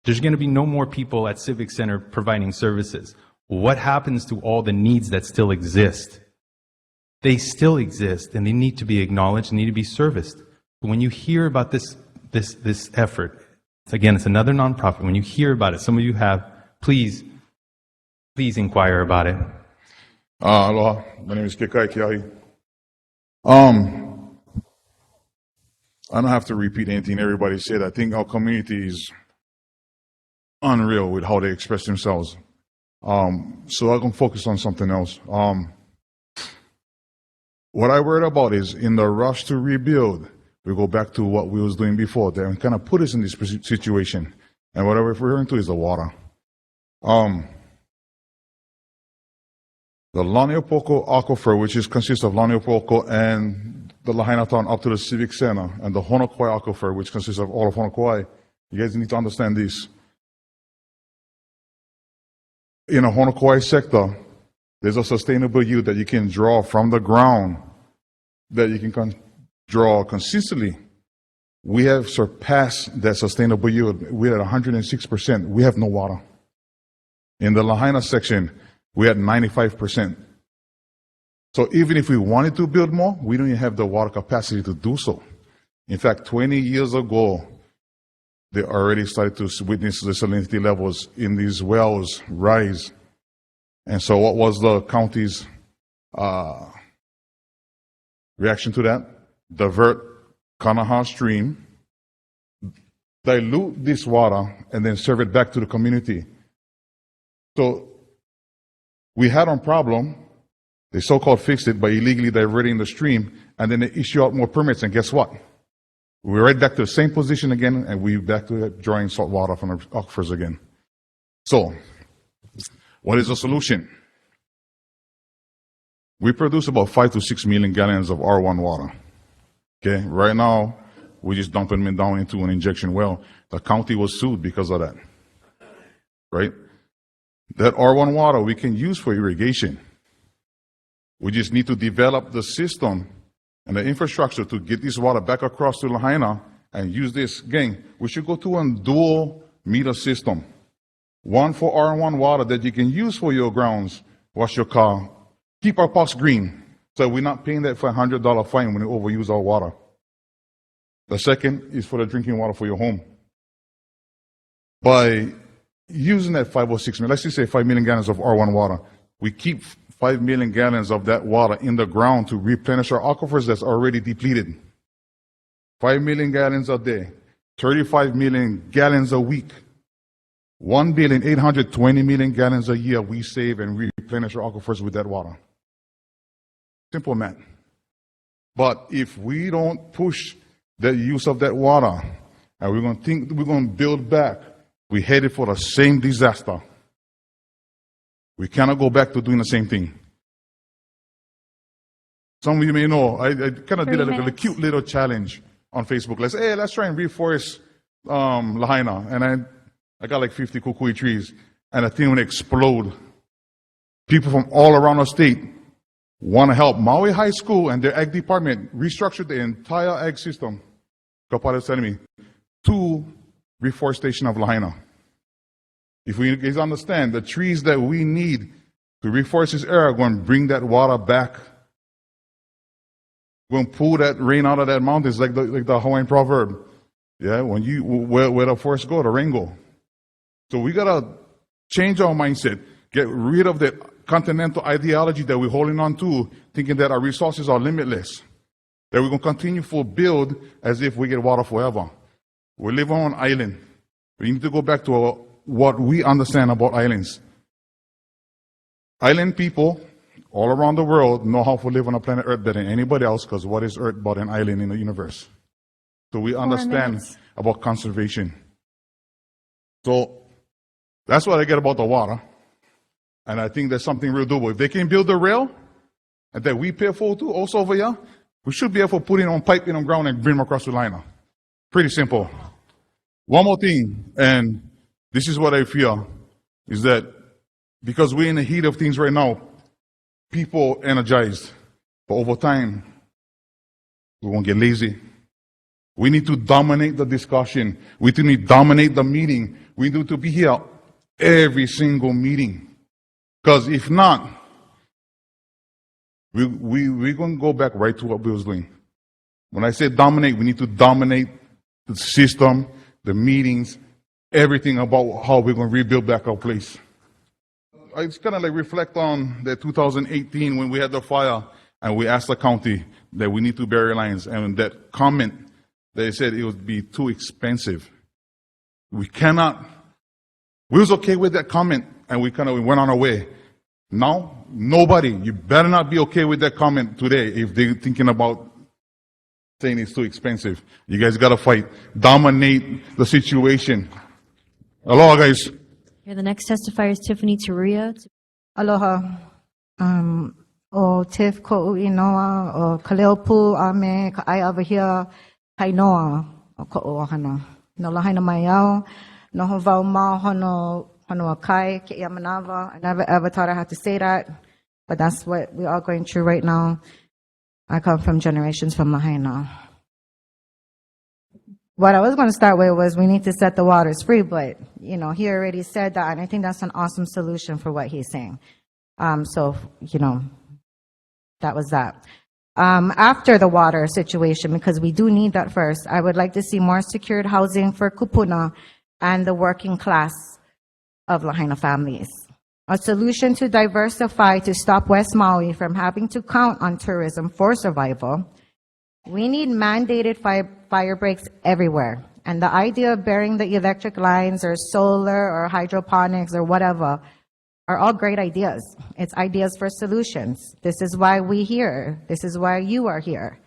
There's going to be no more people at Civic Center providing services. What happens to all the needs that still exist? They still exist, and they need to be acknowledged and need to be serviced. But when you hear about this effort, again, it's another nonprofit. When you hear about it, some of you have, please inquire about it. Aloha, my name is Kekai Kiahi. I don't have to repeat anything everybody said. I think our community is unreal with how they express themselves. So I can focus on something else. What I worried about is in the rush to rebuild, we go back to what we was doing before there and kind of put us in this situation. And what I'm referring to is the water. The Laniopoko Aquifer, which consists of Laniopoko and the Lahaina town up to the Civic Center, and the Honokwai Aquifer, which consists of all of Honokwai. You guys need to understand this. In a Honokwai sector, there's a sustainable yield that you can draw from the ground that you can draw consistently. We have surpassed that sustainable yield. We're at 106%. We have no water. In the Lahaina section, we had 95%. So even if we wanted to build more, we don't even have the water capacity to do so. In fact, 20 years ago, they already started to witness the salinity levels in these wells rise. And so what was the county's reaction to that? Divert Kanaha Stream, dilute this water, and then serve it back to the community. So we had a problem. They so-called fixed it by illegally diverting the stream, and then they issue out more permits, and guess what? We're right back to the same position again, and we're back to drawing salt water from the aquifers again. So, what is the solution? We produce about 5 to 6 million gallons of R1 water. Okay, right now, we just dumping them down into an injection well. The county was sued because of that, right? That R1 water we can use for irrigation. We just need to develop the system and the infrastructure to get this water back across to Lahaina and use this. Gang, we should go to a dual meter system. One for R1 water that you can use for your grounds, wash your car, keep our parks green, so we're not paying that $100 fine when we overuse our water. The second is for the drinking water for your home. By using that 5 or 6 million, let's just say 5 million gallons of R1 water, we keep 5 million gallons of that water in the ground to replenish our aquifers that's already depleted. 5 million gallons a day, 35 million gallons a week, 1,820,000,000 gallons a year we save and replenish our aquifers with that water. Simple math. But if we don't push the use of that water and we're going to think we're going to build back, we're headed for the same disaster. We cannot go back to doing the same thing. Some of you may know, I kind of did a cute little challenge on Facebook. Let's try and reforest Lahaina. And I got like 50 kukui trees, and the thing would explode. People from all around the state want to help. Maui High School and their ag department restructured the entire ag system. Kapara was telling me, to reforestation of Lahaina. If we guys understand, the trees that we need to reforest this area are going to bring that water back. Going to pull that rain out of that mountain. It's like the Hawaiian proverb. Yeah, when where the forest go, the rain go. So we got to change our mindset. Get rid of that continental ideology that we're holding on to, thinking that our resources are limitless. That we're going to continue to build as if we get water forever. We live on an island. We need to go back to what we understand about islands. Island people all around the world know how to live on a planet Earth better than anybody else, because what is Earth but an island in the universe? So we understand about conservation. So that's what I get about the water. And I think there's something real doable. If they can build the rail and that we pay for too, also over here, we should be able to put it on pipe in the ground and bring them across the line. Pretty simple. One more thing, and this is what I feel, is that because we're in the heat of things right now, people energized, but over time, we won't get lazy. We need to dominate the discussion. We need to dominate the meeting. We need to be here every single meeting. Because if not, we're going to go back right to what we was doing. When I say dominate, we need to dominate the system, the meetings, everything about how we're going to rebuild back our place. I just kind of like reflect on the 2018 when we had the fire and we asked the county that we need to bury lines, and that comment, they said it would be too expensive. We was okay with that comment, and we went on our way. Now, nobody, you better not be okay with that comment today if they're thinking about saying it's too expensive. You guys got to fight. Dominate the situation. Aloha, guys. Here, the next testifier is Tiffany Taria. Aloha. O Tif ko inoa, o kaleopu ame ka ai over here, kainoa, o ko o hana. No lahaina mai au, no hovau ma hono akai, ke ia manava. I never ever thought I had to say that, but that's what we're all going through right now. I come from generations from Lahaina. What I was going to start with was we need to set the waters free, but, he already said that, and I think that's an awesome solution for what he's saying. That was that. After the water situation, because we do need that first, I would like to see more secured housing for kupuna and the working class of Lahaina families. A solution to diversify to stop West Maui from having to count on tourism for survival. We need mandated fire breaks everywhere. And the idea of burying the electric lines or solar or hydroponics or whatever are all great ideas. It's ideas for solutions. This is why we're here. This is why you are here.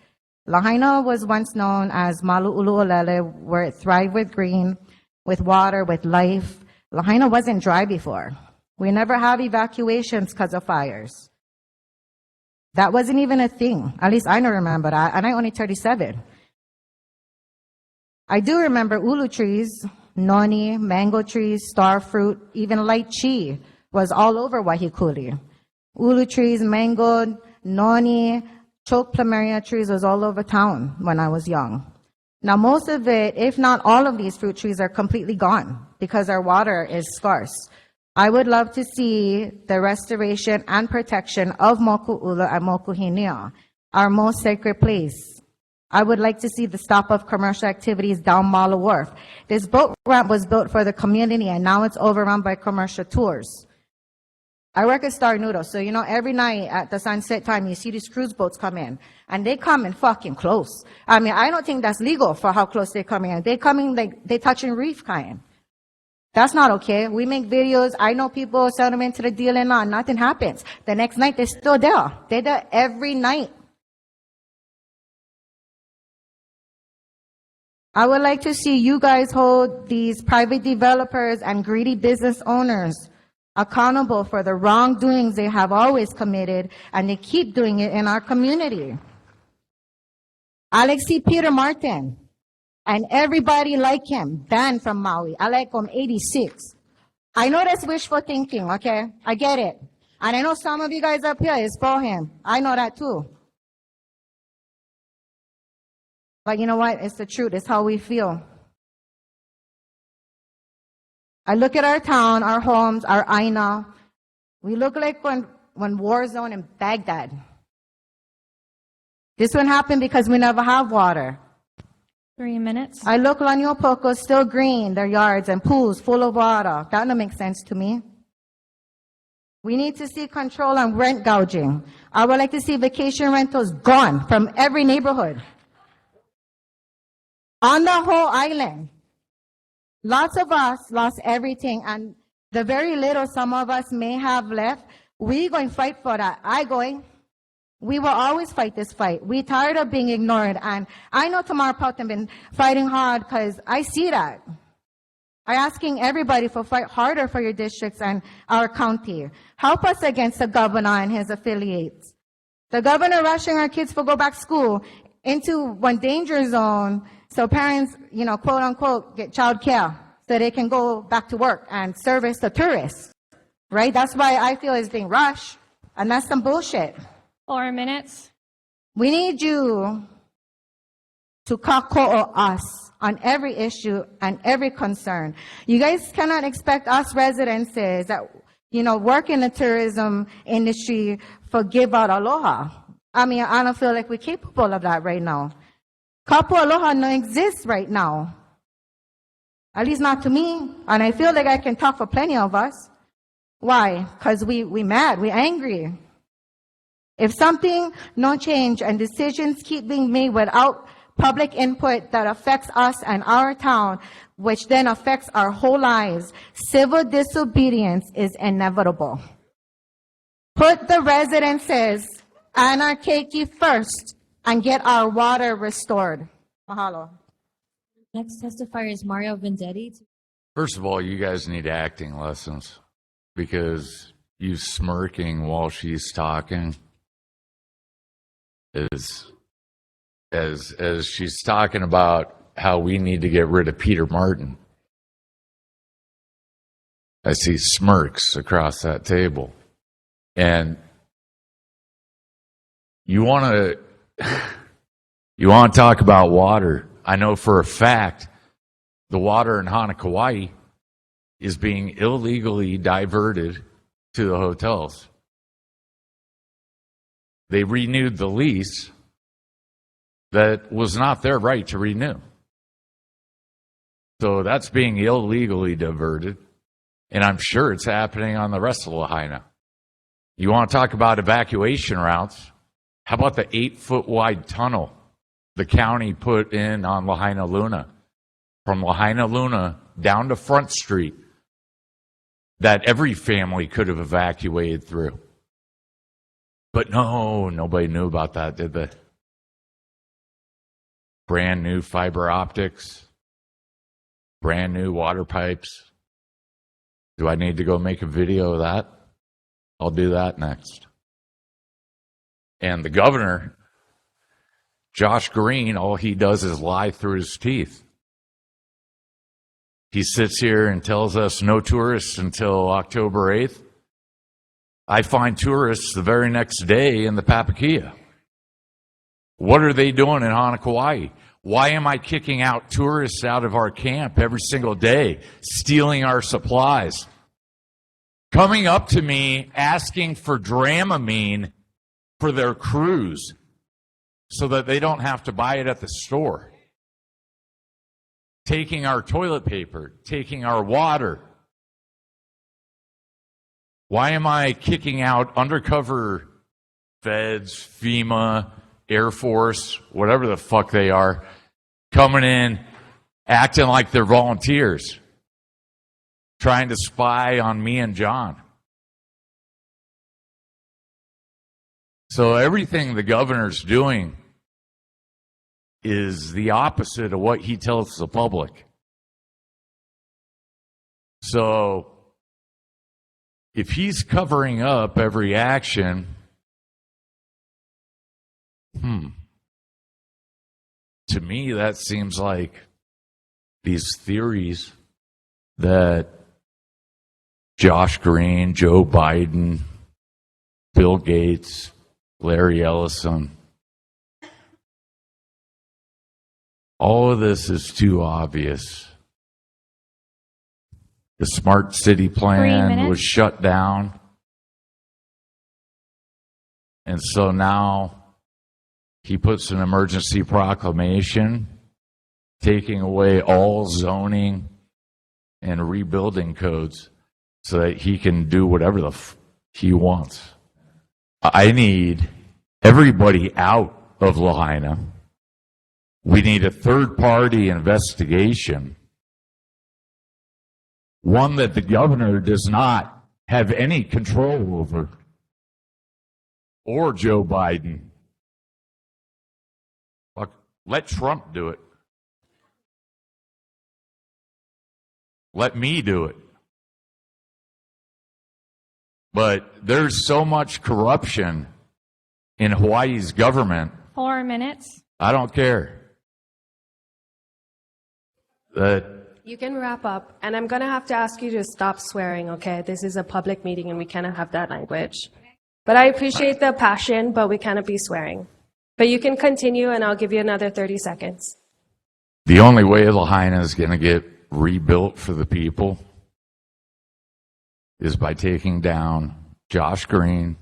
Lahaina was once known as Malu'ulu'olele, where it thrived with green, with water, with life. Lahaina wasn't dry before. We never have evacuations because of fires. That wasn't even a thing. At least I don't remember that, and I'm only 37. I do remember ulu trees, noni, mango trees, star fruit, even lychee was all over Wahikuli. Ulu trees, mango, noni, choke plumeria trees was all over town when I was young. Now most of it, if not all of these fruit trees are completely gone because our water is scarce. I would love to see the restoration and protection of Moku'ula and Mokuhinea, our most sacred place. I would like to see the stop of commercial activities down Mala Wharf. This boat ramp was built for the community and now it's overrun by commercial tours. I work at Star Noodle, so you know every night at the sunset time you see these cruise boats come in, and they come in fucking close. I mean, I don't think that's legal for how close they're coming in. They coming like they touching reef kind. That's not okay. We make videos. I know people sell them into the deal and on. Nothing happens. The next night they're still there. They're there every night. I would like to see you guys hold these private developers and greedy business owners accountable for the wrongdoings they have always committed, and they keep doing it in our community. Alexi Peter Martin and everybody like him banned from Maui. I like him 86. I know that's wishful thinking, okay? I get it. And I know some of you guys up here is for him. I know that too. But you know what? It's the truth. It's how we feel. I look at our town, our homes, our Aina. We look like when war zone in Baghdad. This one happened because we never have water. 3 minutes. I look Lanyo Poco, still green, their yards and pools full of water. That don't make sense to me. We need to see control on rent gouging. I would like to see vacation rentals gone from every neighborhood. On the whole island. Lots of us lost everything, and the very little some of us may have left, we going to fight for that. We will always fight this fight. We tired of being ignored, and I know Tamar Pelton been fighting hard because I see that. I'm asking everybody to fight harder for your districts and our county. Help us against the governor and his affiliates. The governor rushing our kids to go back to school into one danger zone so parents, you know, quote unquote, get child care so they can go back to work and service the tourists, right? That's why I feel it's being rushed, and that's some bullshit. 4 minutes. We need you to kako us on every issue and every concern. You guys cannot expect us residents that, you know, work in the tourism industry for give out aloha. I mean, I don't feel like we're capable of that right now. Kapu aloha no exists right now. At least not to me. And I feel like I can talk for plenty of us. Why? Because we mad, we angry. If something no change and decisions keep being made without public input that affects us and our town, which then affects our whole lives, civil disobedience is inevitable. Put the residences and our keiki first and get our water restored. Mahalo. Next testifier is Mario Vendetti. First of all, you guys need acting lessons, because you smirking while she's talking is as she's talking about how we need to get rid of Peter Martin. I see smirks across that table. And you want to talk about water. I know for a fact the water in Hanakauai is being illegally diverted to the hotels. They renewed the lease that was not their right to renew. So that's being illegally diverted, and I'm sure it's happening on the rest of Lahaina. You want to talk about evacuation routes? How about the 8-foot wide tunnel the county put in on Lahaina Luna, from Lahaina Luna down to Front Street, that every family could have evacuated through? But no, nobody knew about that, did they? Brand new fiber optics, brand new water pipes. Do I need to go make a video of that? I'll do that next. And the governor, Josh Green, all he does is lie through his teeth. He sits here and tells us no tourists until October 8th. I find tourists the very next day in the Papakia. What are they doing in Hanakauai? Why am I kicking out tourists out of our camp every single day, stealing our supplies? Coming up to me asking for Dramamine for their cruise so that they don't have to buy it at the store. Taking our toilet paper, taking our water. Why am I kicking out undercover feds, FEMA, Air Force, whatever the fuck they are, coming in, acting like they're volunteers, trying to spy on me and John? So everything the governor's doing is the opposite of what he tells the public. So if he's covering up every action, to me that seems like these theories that Josh Green, Joe Biden, Bill Gates, Larry Ellison, all of this is too obvious. The smart city plan was shut down. And so now he puts an emergency proclamation taking away all zoning and rebuilding codes so that he can do whatever he wants. I need everybody out of Lahaina. We need a third-party investigation, one that the governor does not have any control over, or Joe Biden. Look, let Trump do it. Let me do it. But there's so much corruption in Hawaii's government. 4 minutes. I don't care. You can wrap up, and I'm going to have to ask you to stop swearing, okay? This is a public meeting, and we cannot have that language. But I appreciate the passion, but we cannot be swearing. But you can continue, and I'll give you another 30 seconds. The only way Lahaina is going to get rebuilt for the people is by taking down Josh Green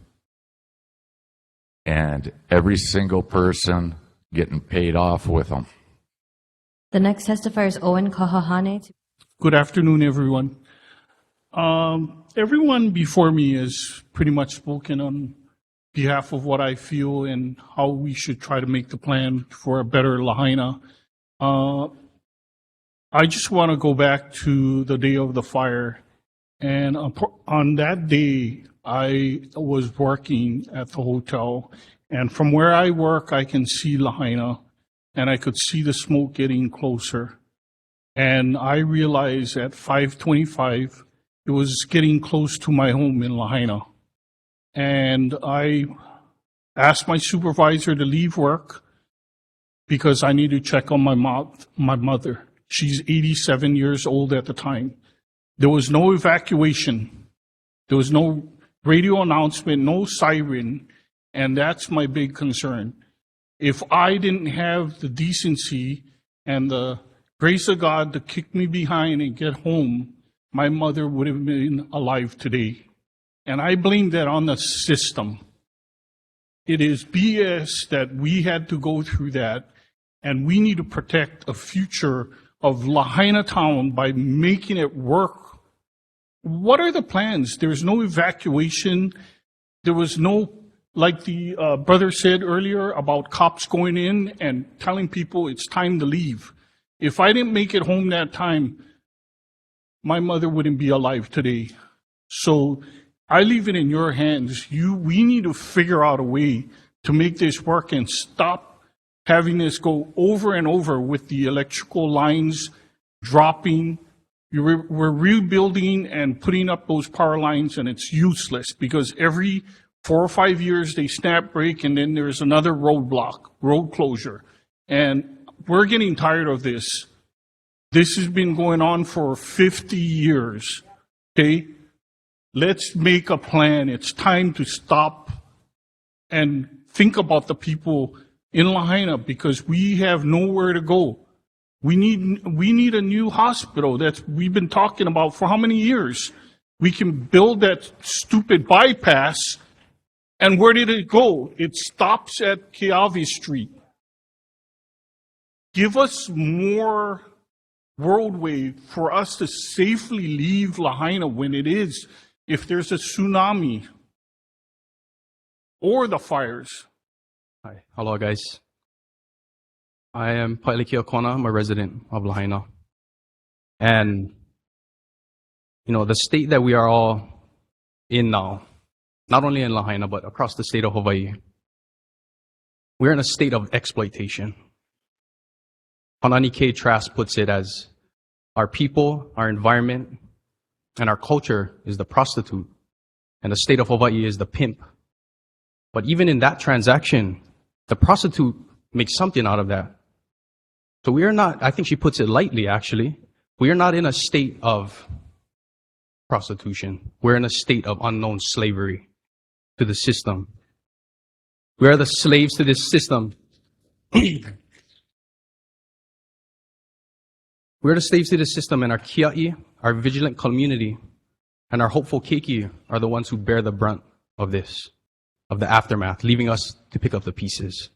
and every single person getting paid off with them. The next testifier is Owen Kahahane. Good afternoon, everyone. Everyone before me has pretty much spoken on behalf of what I feel and how we should try to make the plan for a better Lahaina. I just want to go back to the day of the fire. And on that day, I was working at the hotel. And from where I work, I can see Lahaina. And I could see the smoke getting closer. And I realized at 5:25, it was getting close to my home in Lahaina. And I asked my supervisor to leave work because I need to check on my mother. She's 87 years old at the time. There was no evacuation. There was no radio announcement, no siren. And that's my big concern. If I didn't have the decency and the grace of God to kick me behind and get home, my mother would have been alive today. And I blame that on the system. It is BS that we had to go through that, and we need to protect a future of Lahaina Town by making it work. What are the plans? There's no evacuation. There was no, like the brother said earlier, about cops going in and telling people it's time to leave. If I didn't make it home that time, my mother wouldn't be alive today. So I leave it in your hands. We need to figure out a way to make this work and stop having this go over and over with the electrical lines dropping. We're rebuilding and putting up those power lines, and it's useless because every 4 or 5 years they snap break, and then there's another road closure. And we're getting tired of this. This has been going on for 50 years, okay? Let's make a plan. It's time to stop and think about the people in Lahaina because we have nowhere to go. We need a new hospital that we've been talking about for how many years? We can build that stupid bypass, and where did it go? It stops at Keawe Street. Give us more roadway for us to safely leave Lahaina when it is if there's a tsunami or the fires. Hi, hello guys. I am Pailiki Okona. I'm a resident of Lahaina. And, you know, the state that we are all in now, not only in Lahaina, but across the state of Hawaii, we're in a state of exploitation. Hanani K. Trask puts it as our people, our environment, and our culture is the prostitute, and the state of Hawaii is the pimp. But even in that transaction, the prostitute makes something out of that. So we are not, I think she puts it lightly actually, we are not in a state of prostitution. We're in a state of unknown slavery to the system. We are the slaves to this system. We're the slaves to the system, and our kia'i, our vigilant community, and our hopeful keiki are the ones who bear the brunt of this, of the aftermath, leaving us to pick up the pieces.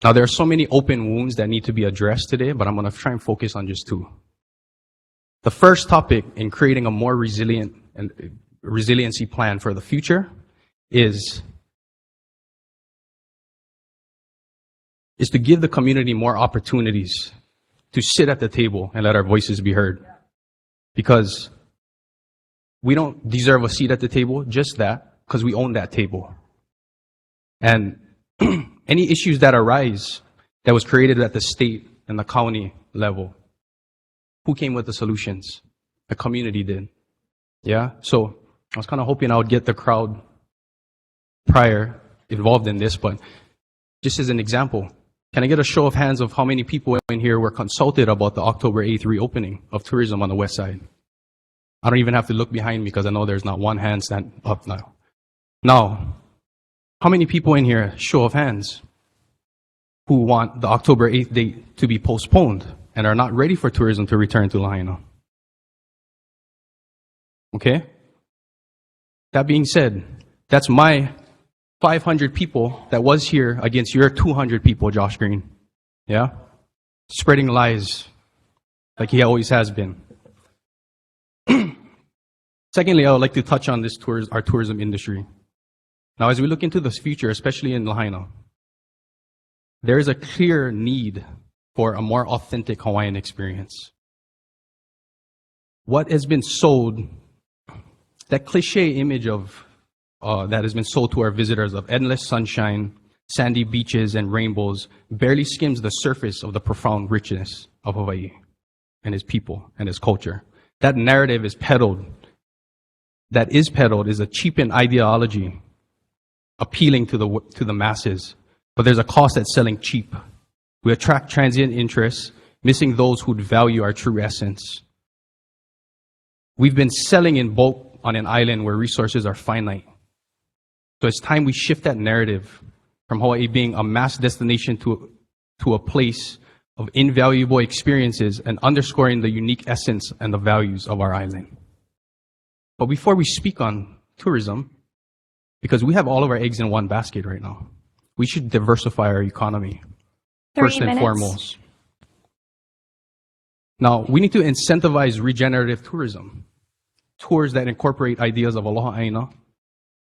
Now, there are so many open wounds that need to be addressed today, but I'm going to try and focus on just two. The first topic in creating a more resilient and resiliency plan for the future is to give the community more opportunities to sit at the table and let our voices be heard. Because we don't deserve a seat at the table, just that, because we own that table. And any issues that arise that was created at the state and the county level, who came with the solutions? The community did. Yeah? So I was kind of hoping I would get the crowd prior involved in this, but just as an example, can I get a show of hands of how many people in here were consulted about the October 8th reopening of tourism on the west side? I don't even have to look behind me because I know there's not one hand stand up now. Now, how many people in here, show of hands, who want the October 8th date to be postponed and are not ready for tourism to return to Lahaina? Okay? That being said, that's my 500 people that was here against your 200 people, Josh Green. Yeah? Spreading lies like he always has been. Secondly, I would like to touch on this our tourism industry. Now, as we look into the future, especially in Lahaina, there is a clear need for a more authentic Hawaiian experience. What has been sold, that cliche image of that has been sold to our visitors of endless sunshine, sandy beaches, and rainbows barely skims the surface of the profound richness of Hawaii and its people and its culture. That narrative is peddled. That is peddled is a cheapened ideology appealing to the masses, but there's a cost at selling cheap. We attract transient interests, missing those who'd value our true essence. We've been selling in bulk on an island where resources are finite. So it's time we shift that narrative from Hawaii being a mass destination to a place of invaluable experiences and underscoring the unique essence and the values of our island. But before we speak on tourism, because we have all of our eggs in one basket right now, we should diversify our economy, first and foremost. Now, we need to incentivize regenerative tourism, tours that incorporate ideas of aloha aina.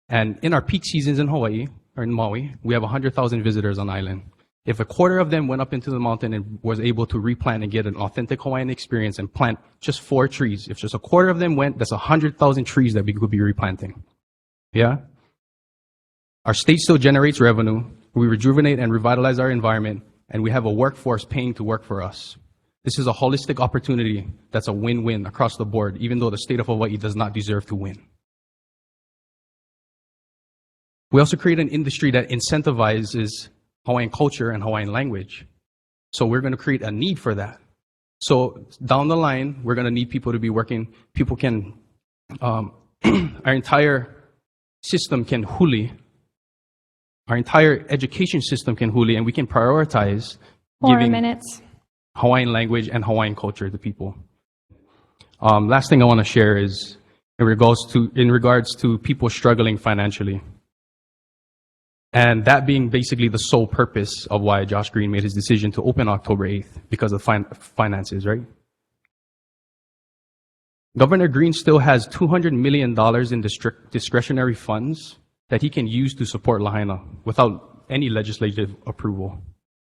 And in our peak seasons in Hawaii, or in Maui, we have 100,000 visitors on island. If a quarter of them went up into the mountain and was able to replant and get an authentic Hawaiian experience and plant just 4 trees, if just a quarter of them went, that's 100,000 trees that we could be replanting. Yeah? Our state still generates revenue, we rejuvenate and revitalize our environment, and we have a workforce paying to work for us. This is a holistic opportunity that's a win-win across the board, even though the state of Hawaii does not deserve to win. We also create an industry that incentivizes Hawaiian culture and Hawaiian language. So we're going to create a need for that. So down the line, we're going to need people to be working. People can, our entire system can huli. Our entire education system can huli, and we can prioritize 4 giving minutes. Hawaiian language and Hawaiian culture to people. Last thing I want to share is in regards to people struggling financially. And that being basically the sole purpose of why Josh Green made his decision to open October 8th, because of finances, right? Governor Green still has $200 million in discretionary funds that he can use to support Lahaina without any legislative approval.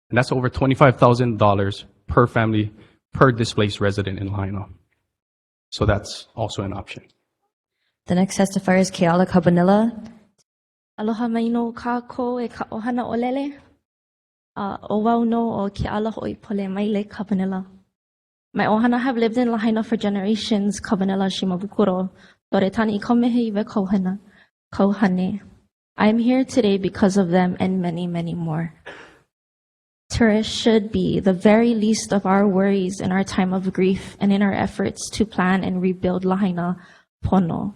And that's over $25,000 per family, per displaced resident in Lahaina. So that's also an option. The next testifier is Keala Cabanilla. Aloha maino ka ko e ka ohana olele. O wau no o Keala hoi pole maile Cabanilla. My ohana have lived in Lahaina for generations. Cabanilla shimabukuro. Toretani ikomehe iwe kohana. Kohane. I am here today because of them and many, many more. Tourists should be the very least of our worries in our time of grief and in our efforts to plan and rebuild Lahaina Pono.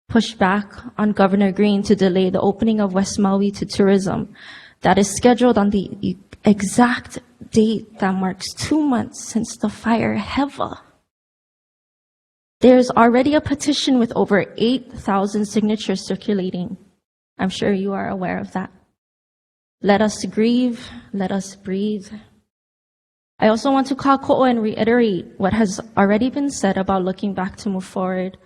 Push back on Governor Green to delay the opening of West Maui to tourism that is scheduled on the exact date that marks 2 months since the fire Heva. There's already a petition with over 8,000 signatures circulating. I'm sure you are aware of that. Let us grieve, let us breathe. I also want to call ko'o and reiterate what has already been said about looking back to move forward.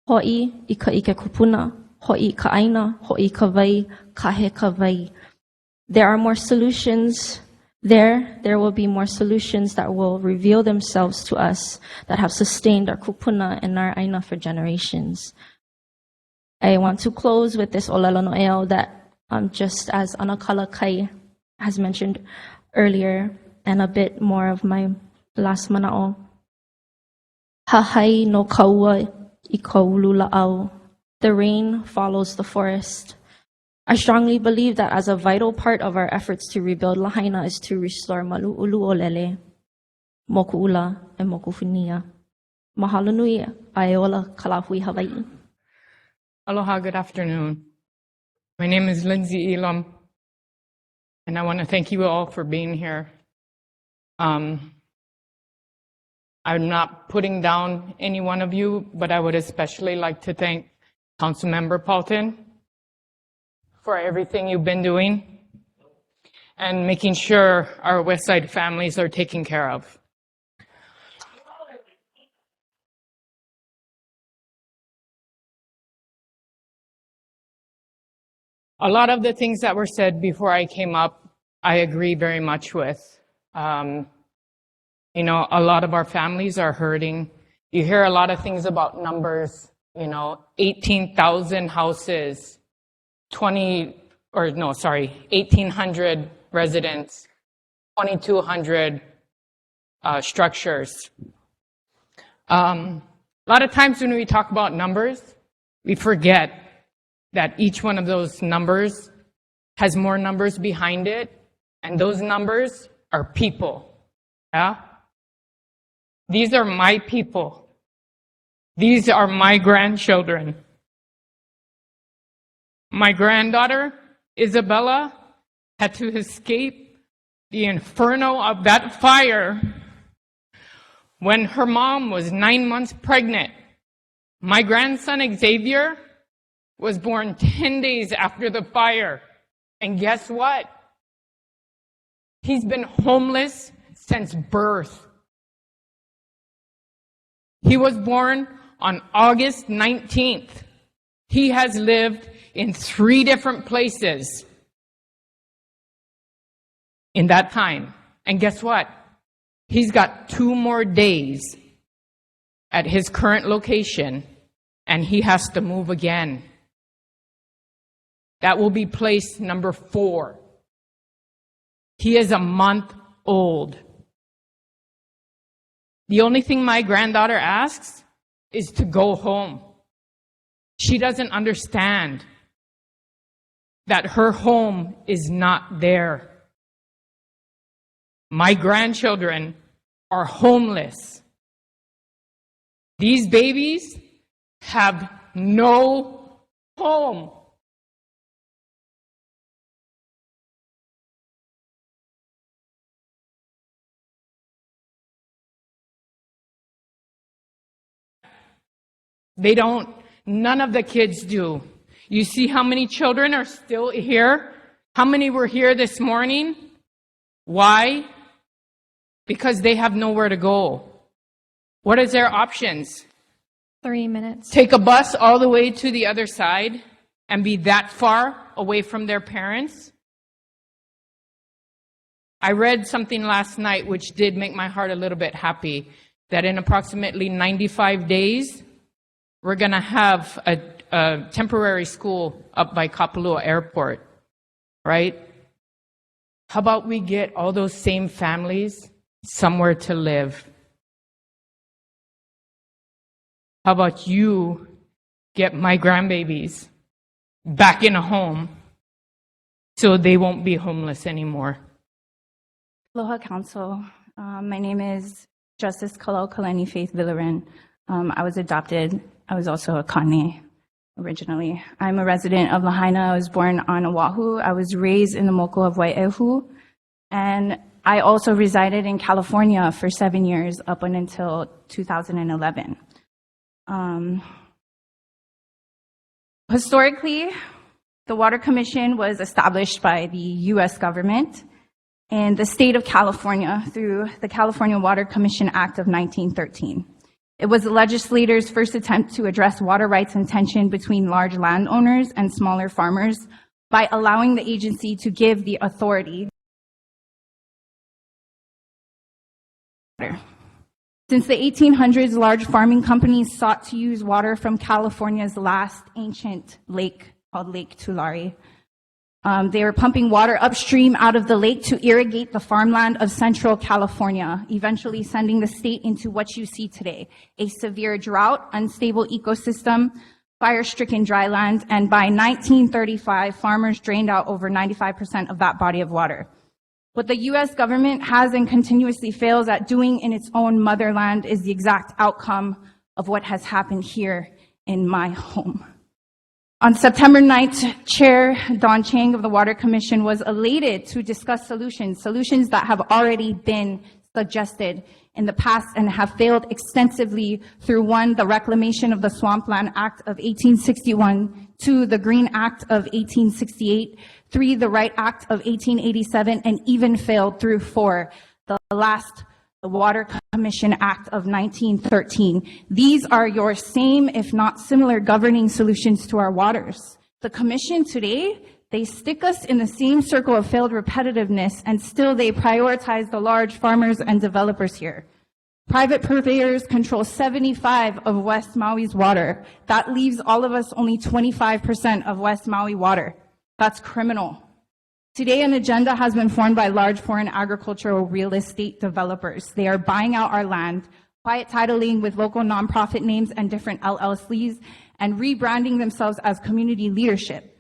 Ho'i ika ike kupuna, ho'i ka aina, ho'i ka vai, kahe ka vai. There are more solutions. There will be more solutions that will reveal themselves to us that have sustained our kupuna and our aina for generations. I want to close with this olelo no'eo that just as Anakala Kai has mentioned earlier, and a bit more of my last mana'o. Hahai no kaua I kaulula'au. The rain follows the forest. I strongly believe that as a vital part of our efforts to rebuild Lahaina is to restore malu'ulu'olele, moku'ula, and mokufunia. Mahalo nui, Aeola Kalahui Hawaii. Aloha, good afternoon. My name is Lindsay Elam, and I want to thank you all for being here. I'm not putting down any one of you, but I would especially like to thank Councilmember Paulton for everything you've been doing and making sure our West Side families are taken care of. A lot of the things that were said before I came up, I agree very much with. You know, a lot of our families are hurting. You hear a lot of things about numbers, 18,000 houses, 1,800 residents, 2,200 structures. A lot of times when we talk about numbers, we forget that each one of those numbers has more numbers behind it, and those numbers are people. Yeah? These are my people. These are my grandchildren. My granddaughter, Isabella, had to escape the inferno of that fire when her mom was 9 months pregnant. My grandson, Xavier, was born 10 days after the fire. And guess what? He's been homeless since birth. He was born on August 19th. He has lived in 3 different places in that time. And guess what? He's got 2 more days at his current location, and he has to move again. That will be place number 4. He is a month old. The only thing my granddaughter asks is to go home. She doesn't understand that her home is not there. My grandchildren are homeless. These babies have no home. They don't. None of the kids do. You see how many children are still here? How many were here this morning? Why? Because they have nowhere to go. What is their options? 3 minutes. Take a bus all the way to the other side and be that far away from their parents? I read something last night which did make my heart a little bit happy, that in approximately 95 days, we're going to have a temporary school up by Kapalua Airport, right? How about we get all those same families somewhere to live? How about you get my grandbabies back in a home so they won't be homeless anymore? Aloha Council. My name is Justice Kalau Kalani Faith Villarin. I was adopted. I was also a Kane originally. I'm a resident of Lahaina. I was born on Oahu. I was raised in the moko of Wai'ehu. And I also resided in California for 7 years up until 2011. Historically, the Water Commission was established by the U.S. government and the state of California through the California Water Commission Act of 1913. It was the legislators' first attempt to address water rights and tension between large landowners and smaller farmers by allowing the agency to give the authority. Since the 1800s, large farming companies sought to use water from California's last ancient lake called Lake Tulare. They were pumping water upstream out of the lake to irrigate the farmland of central California, eventually sending the state into what you see today, a severe drought, unstable ecosystem, fire-stricken dry land, and by 1935, farmers drained out over 95% of that body of water. What the US government has and continuously fails at doing in its own motherland is the exact outcome of what has happened here in my home. On September 9th, Chair Don Chang of the Water Commission was elated to discuss solutions that have already been suggested in the past and have failed extensively through 1, the Reclamation of the Swampland Act of 1861, 2, the Green Act of 1868, 3, the Right Act of 1887, and even failed through 4, the last the Water Commission Act of 1913. These are your same, if not similar, governing solutions to our waters. The Commission today, they stick us in the same circle of failed repetitiveness, and still they prioritize the large farmers and developers here. Private purveyors control 75% of West Maui's water. That leaves all of us only 25% of West Maui water. That's criminal. Today, an agenda has been formed by large foreign agricultural real estate developers. They are buying out our land, quiet titling with local nonprofit names and different LLCs, and rebranding themselves as community leadership.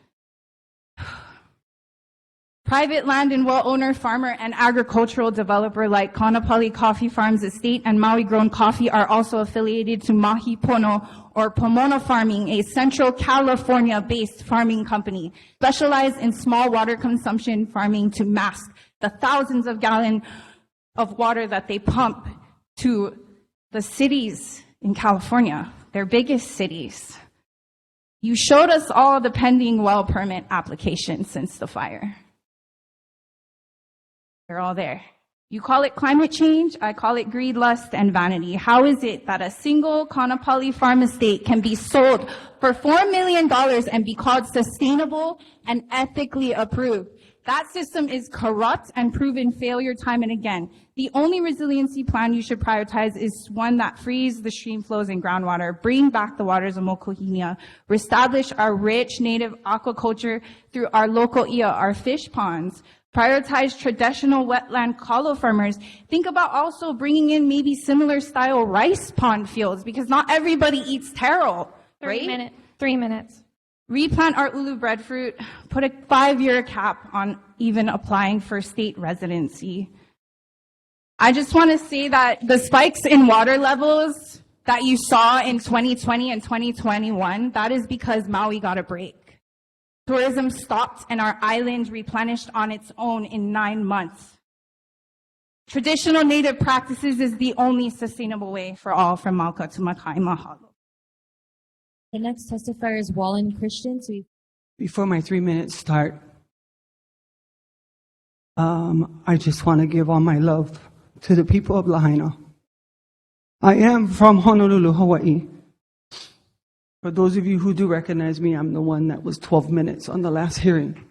Private land and well-owner farmer and agricultural developer like Kaanapali Coffee Farms Estate and Maui Grown Coffee are also affiliated to Mahi Pono or Pomona Farming, a Central California-based farming company specialized in small water consumption farming to mask the thousands of gallons of water that they pump to the cities in California, their biggest cities. You showed us all the pending well permit applications since the fire. They're all there. You call it climate change, I call it greed, lust, and vanity. How is it that a single Kaanapali farm estate can be sold for $4 million and be called sustainable and ethically approved? That system is corrupt and proven failure time and again. The only resiliency plan you should prioritize is one that frees the stream flows and groundwater, bring back the waters of Mokuhinia, reestablish our rich native aquaculture through our local ia, our fish ponds, prioritize traditional wetland kalo farmers. Think about also bringing in maybe similar style rice pond fields because not everybody eats taro, right? 3 minutes. Replant our ulu breadfruit, put a 5-year cap on even applying for state residency. I just want to say that the spikes in water levels that you saw in 2020 and 2021, that is because Maui got a break. Tourism stopped and our island replenished on its own in 9 months. Traditional native practices is the only sustainable way for all from Mauka to Makai. Mahalo. The next testifier is Wallen Christian. Before my 3 minutes start, I just want to give all my love to the people of Lahaina. I am from Honolulu, Hawaii. For those of you who do recognize me, I'm the one that was 12 minutes on the last hearing.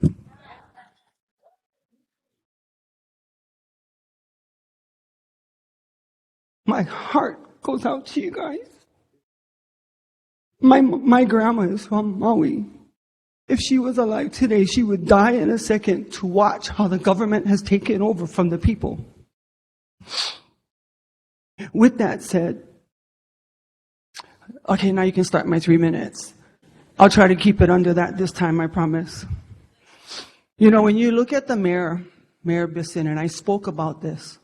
My heart goes out to you guys. My grandma is from Maui. If she was alive today, she would die in a second to watch how the government has taken over from the people. With that said, okay, now you can start my 3 minutes. I'll try to keep it under that this time, I promise. You know, when you look at the Mayor Bisson, and I spoke about this,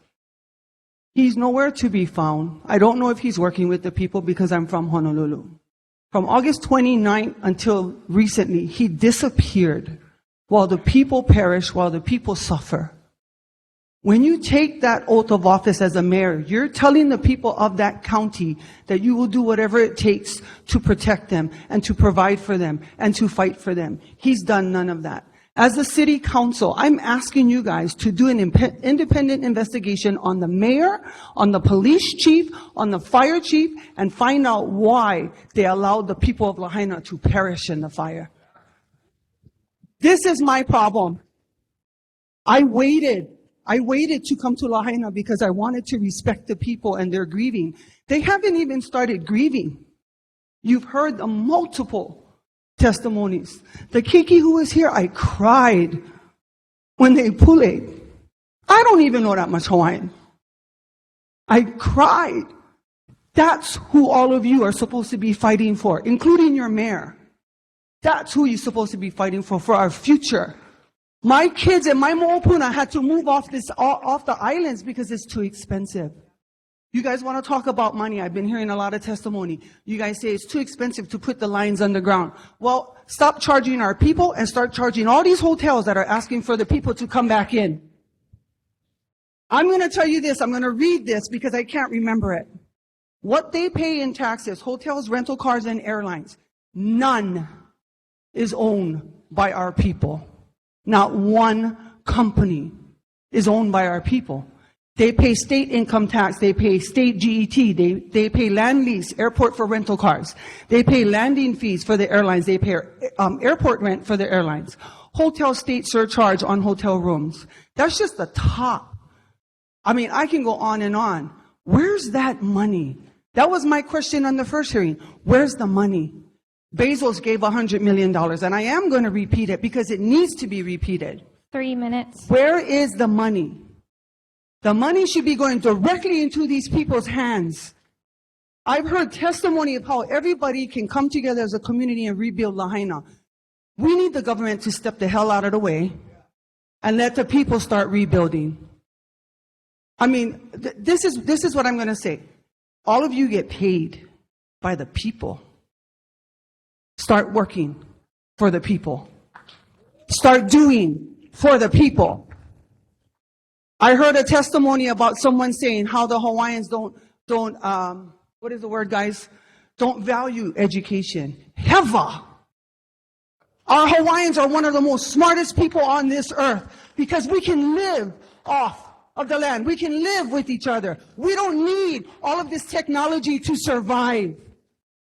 he's nowhere to be found. I don't know if he's working with the people because I'm from Honolulu. From August 29th until recently, he disappeared while the people perish, while the people suffer. When you take that oath of office as a mayor, you're telling the people of that county that you will do whatever it takes to protect them and to provide for them and to fight for them. He's done none of that. As the city council, I'm asking you guys to do an independent investigation on the mayor, on the police chief, on the fire chief, and find out why they allowed the people of Lahaina to perish in the fire. This is my problem. I waited to come to Lahaina because I wanted to respect the people and their grieving. They haven't even started grieving. You've heard the multiple testimonies. The Kiki who was here, I cried when they pulled. I don't even know that much Hawaiian. I cried. That's who all of you are supposed to be fighting for, including your mayor. That's who you're supposed to be fighting for our future. My kids and my mo'opuna had to move off the islands because it's too expensive. You guys want to talk about money? I've been hearing a lot of testimony. You guys say it's too expensive to put the lines underground. Well, stop charging our people and start charging all these hotels that are asking for the people to come back in. I'm going to tell you this. I'm going to read this because I can't remember it. What they pay in taxes, hotels, rental cars, and airlines, none is owned by our people. Not one company is owned by our people. They pay state income tax, they pay state GET, they pay land lease, airport for rental cars. They pay landing fees for the airlines, they pay airport rent for the airlines. Hotel state surcharge on hotel rooms. That's just the top. I mean, I can go on and on. Where's that money? That was my question on the first hearing. Where's the money? Bezos gave $100 million, and I am going to repeat it because it needs to be repeated. 3 minutes. Where is the money? The money should be going directly into these people's hands. I've heard testimony of how everybody can come together as a community and rebuild Lahaina. We need the government to step the hell out of the way and let the people start rebuilding. I mean, this is what I'm going to say. All of you get paid by the people. Start working for the people. Start doing for the people. I heard a testimony about someone saying how the Hawaiians don't what is the word, guys? Don't value education. Heva! Our Hawaiians are one of the most smartest people on this earth because we can live off of the land. We can live with each other. We don't need all of this technology to survive.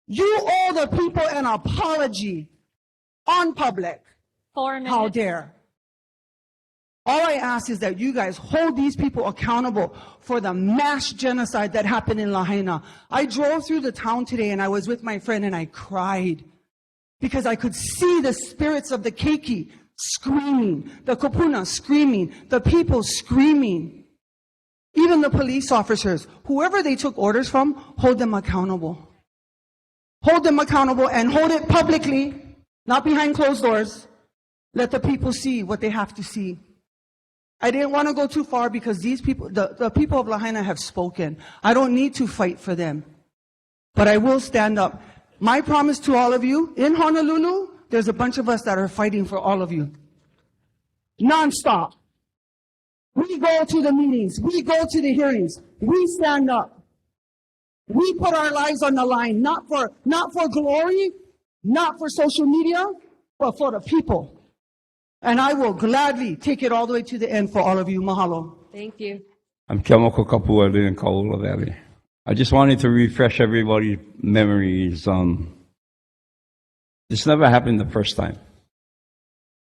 You owe the people an apology on public. 4 minutes. How dare. All I ask is that you guys hold these people accountable for the mass genocide that happened in Lahaina. I drove through the town today and I was with my friend and I cried because I could see the spirits of the keiki screaming, the kopuna screaming, the people screaming. Even the police officers, whoever they took orders from, hold them accountable. Hold them accountable and hold it publicly, not behind closed doors. Let the people see what they have to see. I didn't want to go too far because these people, the people of Lahaina have spoken. I don't need to fight for them, but I will stand up. My promise to all of you, in Honolulu, there's a bunch of us that are fighting for all of you. Non-stop. We go to the meetings. We go to the hearings. We stand up. We put our lives on the line, not for glory, not for social media, but for the people. And I will gladly take it all the way to the end for all of you. Mahalo. Thank you. I'm Kiamoko Kapua in Kaula Valley. I just wanted to refresh everybody's memories. This never happened the first time.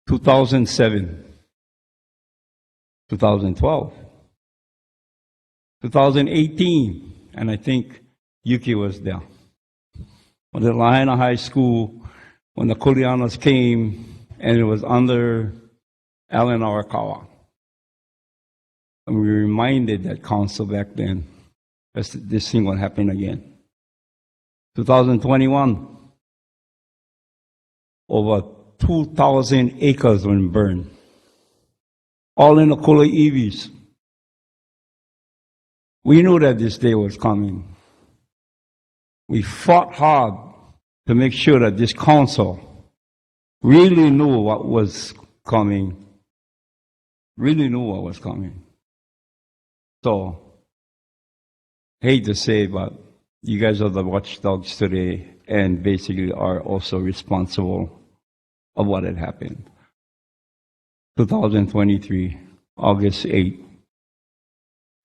2007, 2012, 2018, and I think Yuki was there. When the Lahaina High School, when the Kuleanas came, and it was under Alan Arakawa. And we reminded that council back then that this thing would happen again. 2021, over 2,000 acres were burned, all in the Kulei'is. We knew that this day was coming. We fought hard to make sure that this council really knew what was coming, So, hate to say, but you guys are the watchdogs today and basically are also responsible of what had happened. 2023, August 8.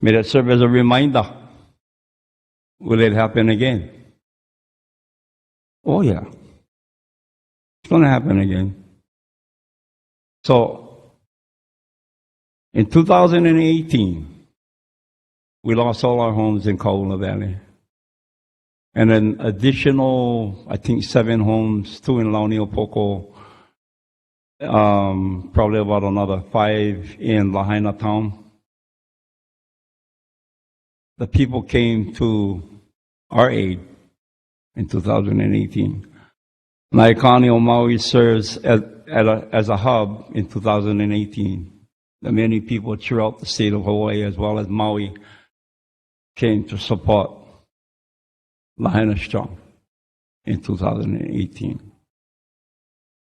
May that serve as a reminder. Will it happen again? Oh yeah. It's going to happen again. So, in 2018, we lost all our homes in Kaula Valley. And an additional, I think, 7 homes, 2 in Launiopoko, probably about another 5 in Lahaina town. The people came to our aid in 2018. Naikani o Maui serves as a hub in 2018. The many people throughout the state of Hawaii as well as Maui came to support Lahaina Strong in 2018.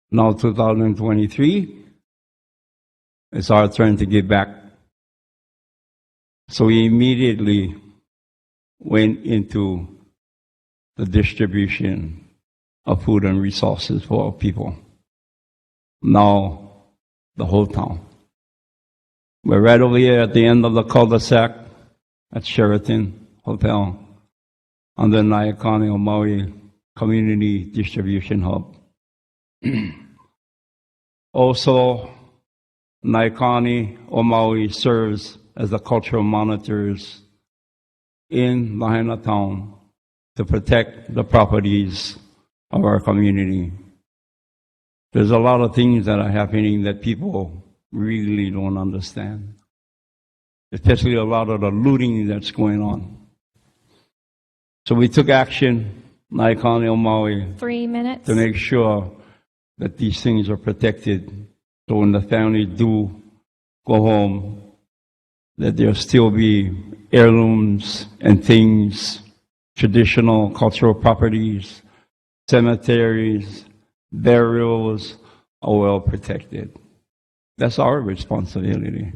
Now 2023, it's our turn to give back. So we immediately went into the distribution of food and resources for our people. Now, the whole town. We're right over here at the end of the cul-de-sac at Sheraton Hotel on the Naikani o Maui Community Distribution Hub. Also, Naikani o Maui serves as the cultural monitors in Lahaina town to protect the properties of our community. There's a lot of things that are happening that people really don't understand, especially a lot of the looting that's going on. So we took action, Naikani o Maui, 3 minutes. to make sure that these things are protected. So when the families do go home, that there'll still be heirlooms and things, traditional cultural properties, cemeteries, burials are well protected. That's our responsibility.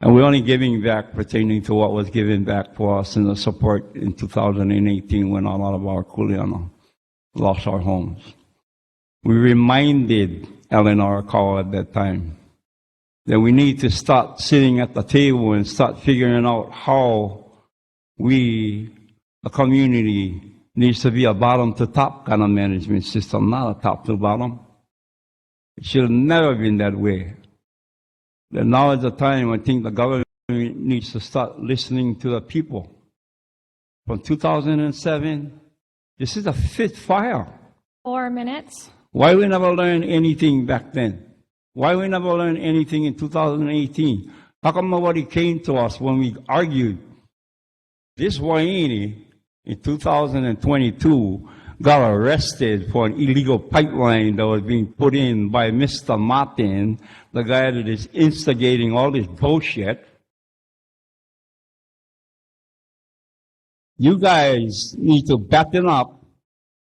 And we're only giving back pertaining to what was given back for us in the support in 2018 when a lot of our Kuleana lost our homes. We reminded Eleanor Arakawa at that time that we need to start sitting at the table and start figuring out how we, a community, needs to be a bottom-to-top kind of management system, not a top-to-bottom. It should have never been that way. That now is the time I think the government needs to start listening to the people. From 2007, this is the 5th fire. 4 minutes. Why we never learned anything back then? Why we never learned anything in 2018? How come nobody came to us when we argued? This Waini in 2022 got arrested for an illegal pipeline that was being put in by Mr. Martin, the guy that is instigating all this bullshit. You guys need to batten up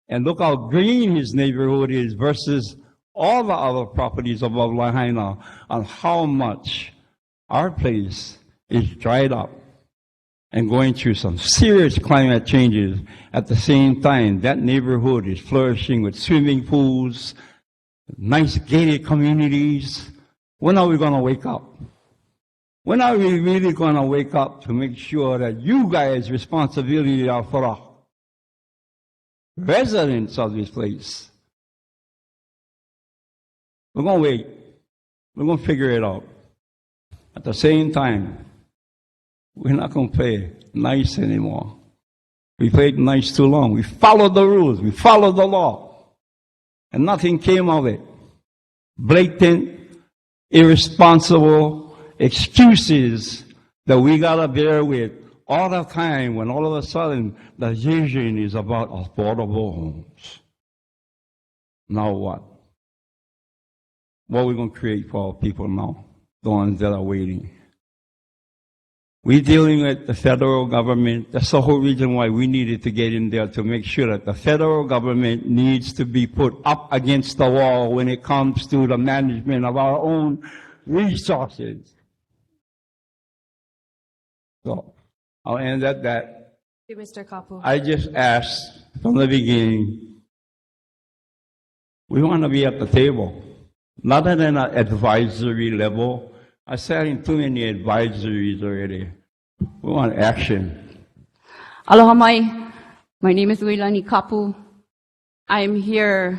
and look how green his neighborhood is versus all the other properties above Lahaina on how much our place is dried up and going through some serious climate changes. At the same time, that neighborhood is flourishing with swimming pools, nice gated communities. When are we going to wake up? When are we really going to wake up to make sure that you guys' responsibility are for the residents of this place? We're going to wait. We're going to figure it out. At the same time, we're not going to play nice anymore. We played nice too long. We followed the rules. We followed the law. And nothing came of it. Blatant, irresponsible excuses that we got to bear with all the time when all of a sudden the vision is about affordable homes. Now what? What are we going to create for our people now, the ones that are waiting? We're dealing with the federal government. That's the whole reason why we needed to get in there, to make sure that the federal government needs to be put up against the wall when it comes to the management of our own resources. So I'll end at that. Thank you, Mr. Kapu. I just asked from the beginning, we want to be at the table, not at an advisory level. I sat in too many advisories already. We want action. Aloha mai. My name is Leilani Kapu. I am here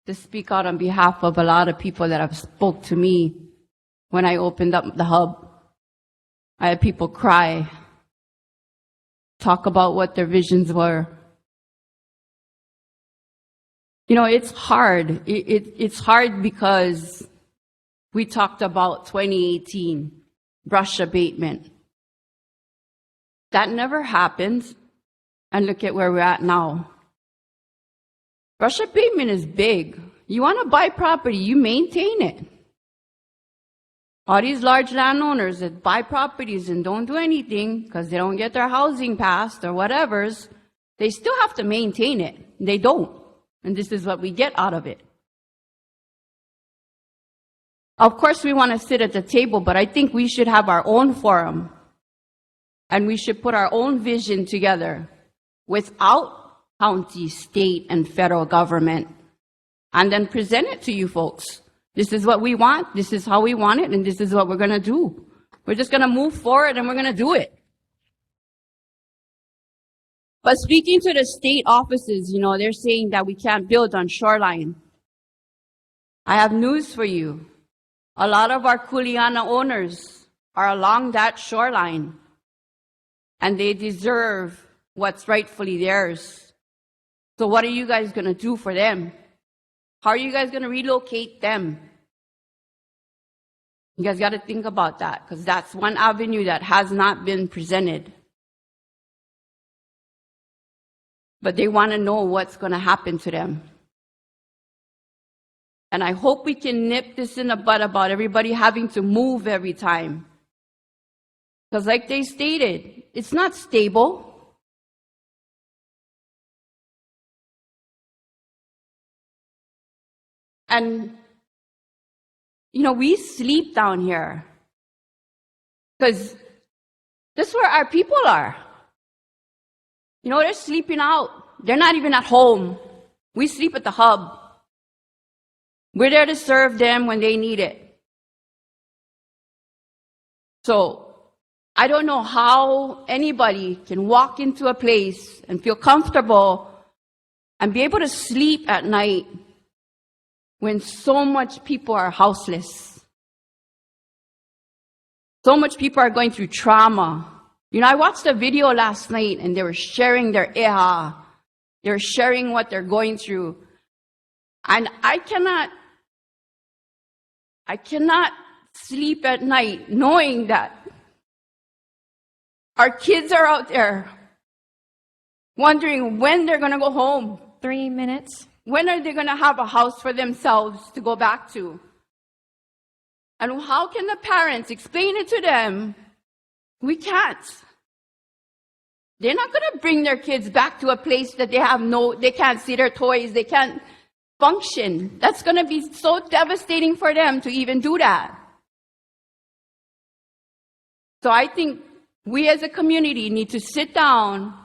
to speak out on behalf of a lot of people that have spoke to me when I opened up the hub. I had people cry, talk about what their visions were. You know, it's hard. It's hard because we talked about 2018, brush abatement. That never happened, and look at where we're at now. Brush abatement is big. You want to buy property, you maintain it. All these large landowners that buy properties and don't do anything because they don't get their housing passed or whatever's, they still have to maintain it. They don't. And this is what we get out of it. Of course, we want to sit at the table, but I think we should have our own forum. And we should put our own vision together without county, state, and federal government. And then present it to you folks. This is what we want, this is how we want it, and this is what we're going to do. We're just going to move forward and we're going to do it. But speaking to the state offices, you know, they're saying that we can't build on shoreline. I have news for you. A lot of our Kuleana owners are along that shoreline, and they deserve what's rightfully theirs. So what are you guys going to do for them? How are you guys going to relocate them? You guys got to think about that, because that's one avenue that has not been presented. But they want to know what's going to happen to them. And I hope we can nip this in the bud about everybody having to move every time. Because like they stated, it's not stable. And, you know, we sleep down here. Because this is where our people are. You know, they're sleeping out. They're not even at home. We sleep at the hub. We're there to serve them when they need it. So, I don't know how anybody can walk into a place and feel comfortable and be able to sleep at night when so much people are houseless. So much people are going through trauma. You know, I watched a video last night and they were sharing their eha. They were sharing what they're going through. And I cannot sleep at night knowing that our kids are out there wondering when they're going to go home. 3 minutes. When are they going to have a house for themselves to go back to? And how can the parents explain it to them? We can't. They're not going to bring their kids back to a place that they can't see their toys, they can't function. That's going to be so devastating for them to even do that. So I think we as a community need to sit down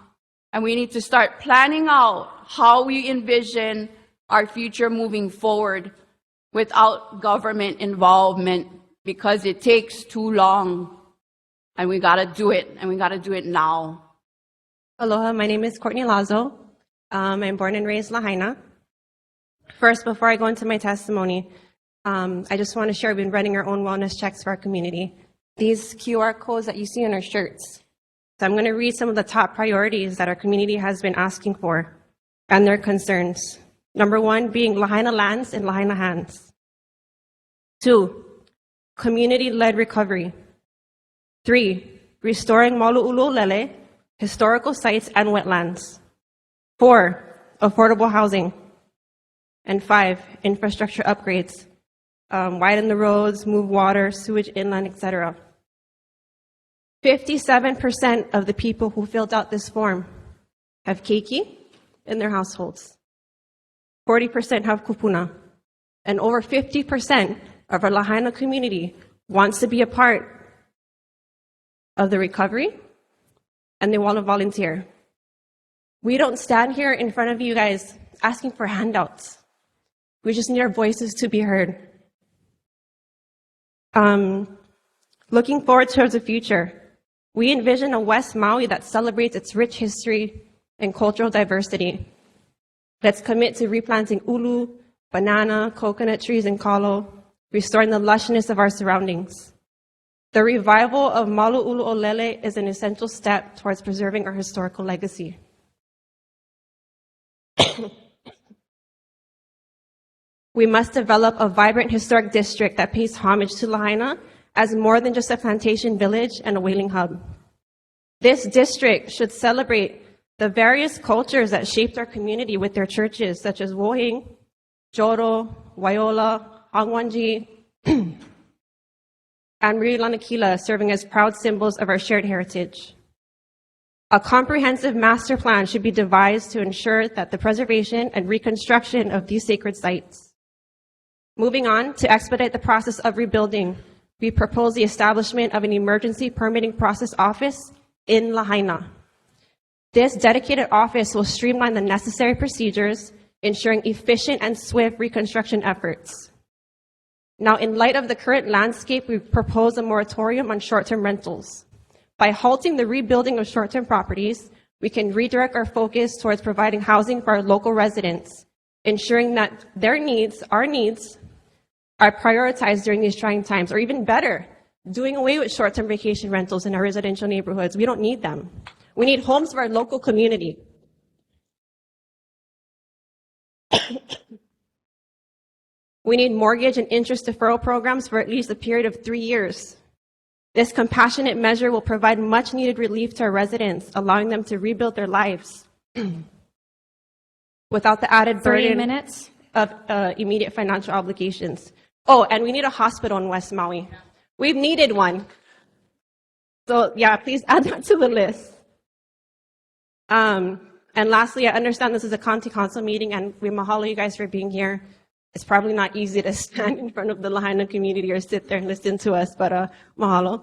and we need to start planning out how we envision our future moving forward without government involvement, because it takes too long and we got to do it, and we got to do it now. Aloha, my name is Courtney Lazo. I'm born and raised Lahaina. First, before I go into my testimony, I just want to share, we've been running our own wellness checks for our community. These QR codes that you see on our shirts. So I'm going to read some of the top priorities that our community has been asking for and their concerns. Number 1 being Lahaina lands in Lahaina hands. 2, community-led recovery. 3, restoring Maulu'ulu'olele, historical sites and wetlands. 4, affordable housing. And 5, infrastructure upgrades. Widen the roads, move water, sewage inland, etc. 57% of the people who filled out this form have keiki in their households. 40% have kupuna. And over 50% of our Lahaina community wants to be a part of the recovery, and they want to volunteer. We don't stand here in front of you guys asking for handouts. We just need our voices to be heard. Looking forward towards the future, we envision a West Maui that celebrates its rich history and cultural diversity. Let's commit to replanting ulu, banana, coconut trees, and kalo, restoring the lushness of our surroundings. The revival of Maulu'ulu'olele is an essential step towards preserving our historical legacy. We must develop a vibrant historic district that pays homage to Lahaina as more than just a plantation village and a whaling hub. This district should celebrate the various cultures that shaped our community with their churches, such as Wohing, Joro, Waiola, Hangwanji, and Rilanakila, serving as proud symbols of our shared heritage. A comprehensive master plan should be devised to ensure that the preservation and reconstruction of these sacred sites. Moving on, to expedite the process of rebuilding, we propose the establishment of an emergency permitting process office in Lahaina. This dedicated office will streamline the necessary procedures, ensuring efficient and swift reconstruction efforts. Now, in light of the current landscape, we propose a moratorium on short-term rentals. By halting the rebuilding of short-term properties, we can redirect our focus towards providing housing for our local residents, ensuring that their needs, our needs, are prioritized during these trying times, or even better, doing away with short-term vacation rentals in our residential neighborhoods. We don't need them. We need homes for our local community. We need mortgage and interest deferral programs for at least a period of 3 years. This compassionate measure will provide much-needed relief to our residents, allowing them to rebuild their lives without the added burden of immediate financial obligations. Oh, and we need a hospital in West Maui. We've needed one. So yeah, please add that to the list. And lastly, I understand this is a county council meeting, and we mahalo you guys for being here. It's probably not easy to stand in front of the Lahaina community or sit there and listen to us, but mahalo.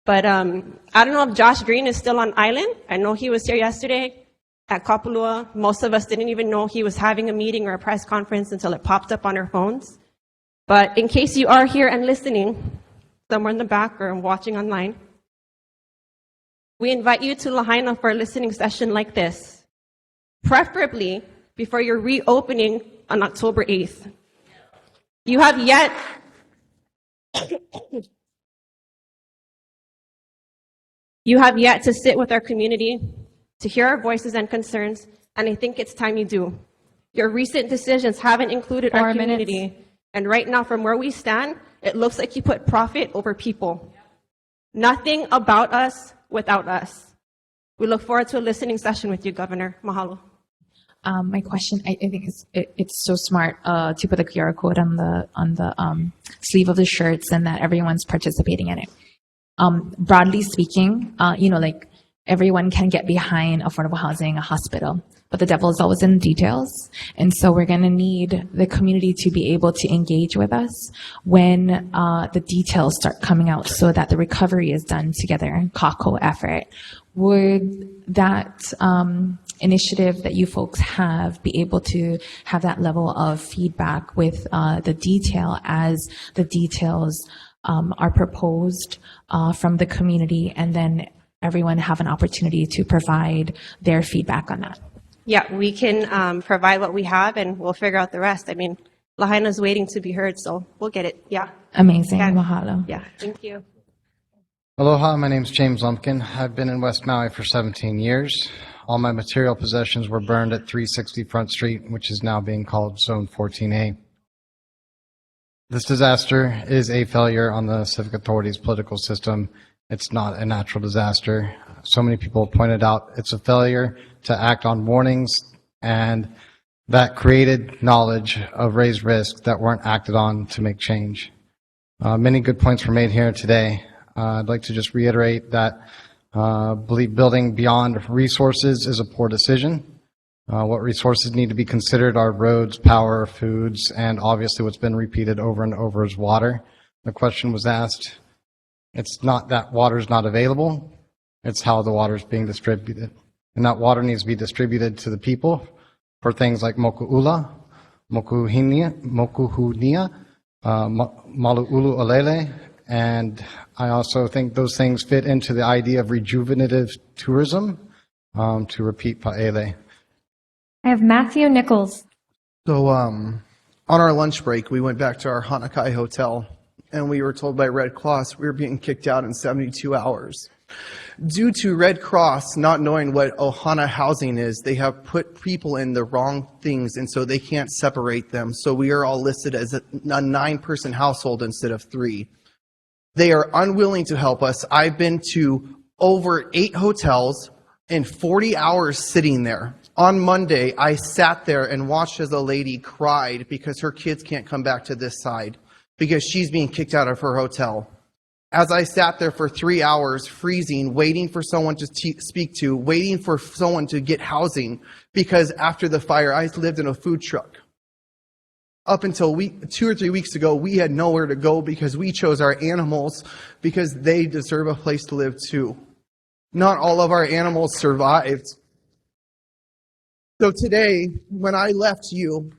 But I don't know if Josh Green is still on island. I know he was here yesterday at Kapalua. Most of us didn't even know he was having a meeting or a press conference until it popped up on our phones. But in case you are here and listening, somewhere in the back or watching online, we invite you to Lahaina for a listening session like this, preferably before your reopening on October 8th. You have yet to sit with our community, to hear our voices and concerns, and I think it's time you do. Your recent decisions haven't included our community, and right now from where we stand, it looks like you put profit over people. Nothing about us without us. We look forward to a listening session with you, Governor. Mahalo. My question, I think it's so smart to put the QR code on the sleeve of the shirts and that everyone's participating in it. Broadly speaking, like everyone can get behind affordable housing, a hospital, but the devil is always in the details. And so we're going to need the community to be able to engage with us when the details start coming out so that the recovery is done together, kako effort. Would that initiative that you folks have be able to have that level of feedback with the detail as the details are proposed from the community, and then everyone have an opportunity to provide their feedback on that? Yeah, we can provide what we have and we'll figure out the rest. I mean, Lahaina's waiting to be heard, so we'll get it. Yeah. Amazing. Yeah. Mahalo. Yeah. Thank you. Aloha, my name is James Lumpkin. I've been in West Maui for 17 years. All my material possessions were burned at 360 Front Street, which is now being called Zone 14A. This disaster is a failure on the civic authority's political system. It's not a natural disaster. So many people pointed out it's a failure to act on warnings, and that created knowledge of raised risk that weren't acted on to make change. Many good points were made here today. I'd like to just reiterate that believe building beyond resources is a poor decision. What resources need to be considered are roads, power, foods, and obviously what's been repeated over and over is water. The question was asked, it's not that water is not available, it's how the water is being distributed. And that water needs to be distributed to the people for things like moku'ula, mokuhunia, malu'ulu alele, and I also think those things fit into the idea of rejuvenative tourism, to repeat pa'ele. I have Matthew Nichols. So on our lunch break, we went back to our Hanakai hotel, and we were told by Red Cross we were being kicked out in 72 hours. Due to Red Cross not knowing what Ohana housing is, they have put people in the wrong things, and so they can't separate them. So we are all listed as a 9-person household instead of 3. They are unwilling to help us. I've been to over 8 hotels and 40 hours sitting there. On Monday, I sat there and watched as a lady cried because her kids can't come back to this side because she's being kicked out of her hotel. As I sat there for 3 hours, freezing, waiting for someone to speak to, waiting for someone to get housing, because after the fire, I lived in a food truck. Up until 2 or 3 weeks ago, we had nowhere to go because we chose our animals because they deserve a place to live too. Not all of our animals survived. So today, when I left you,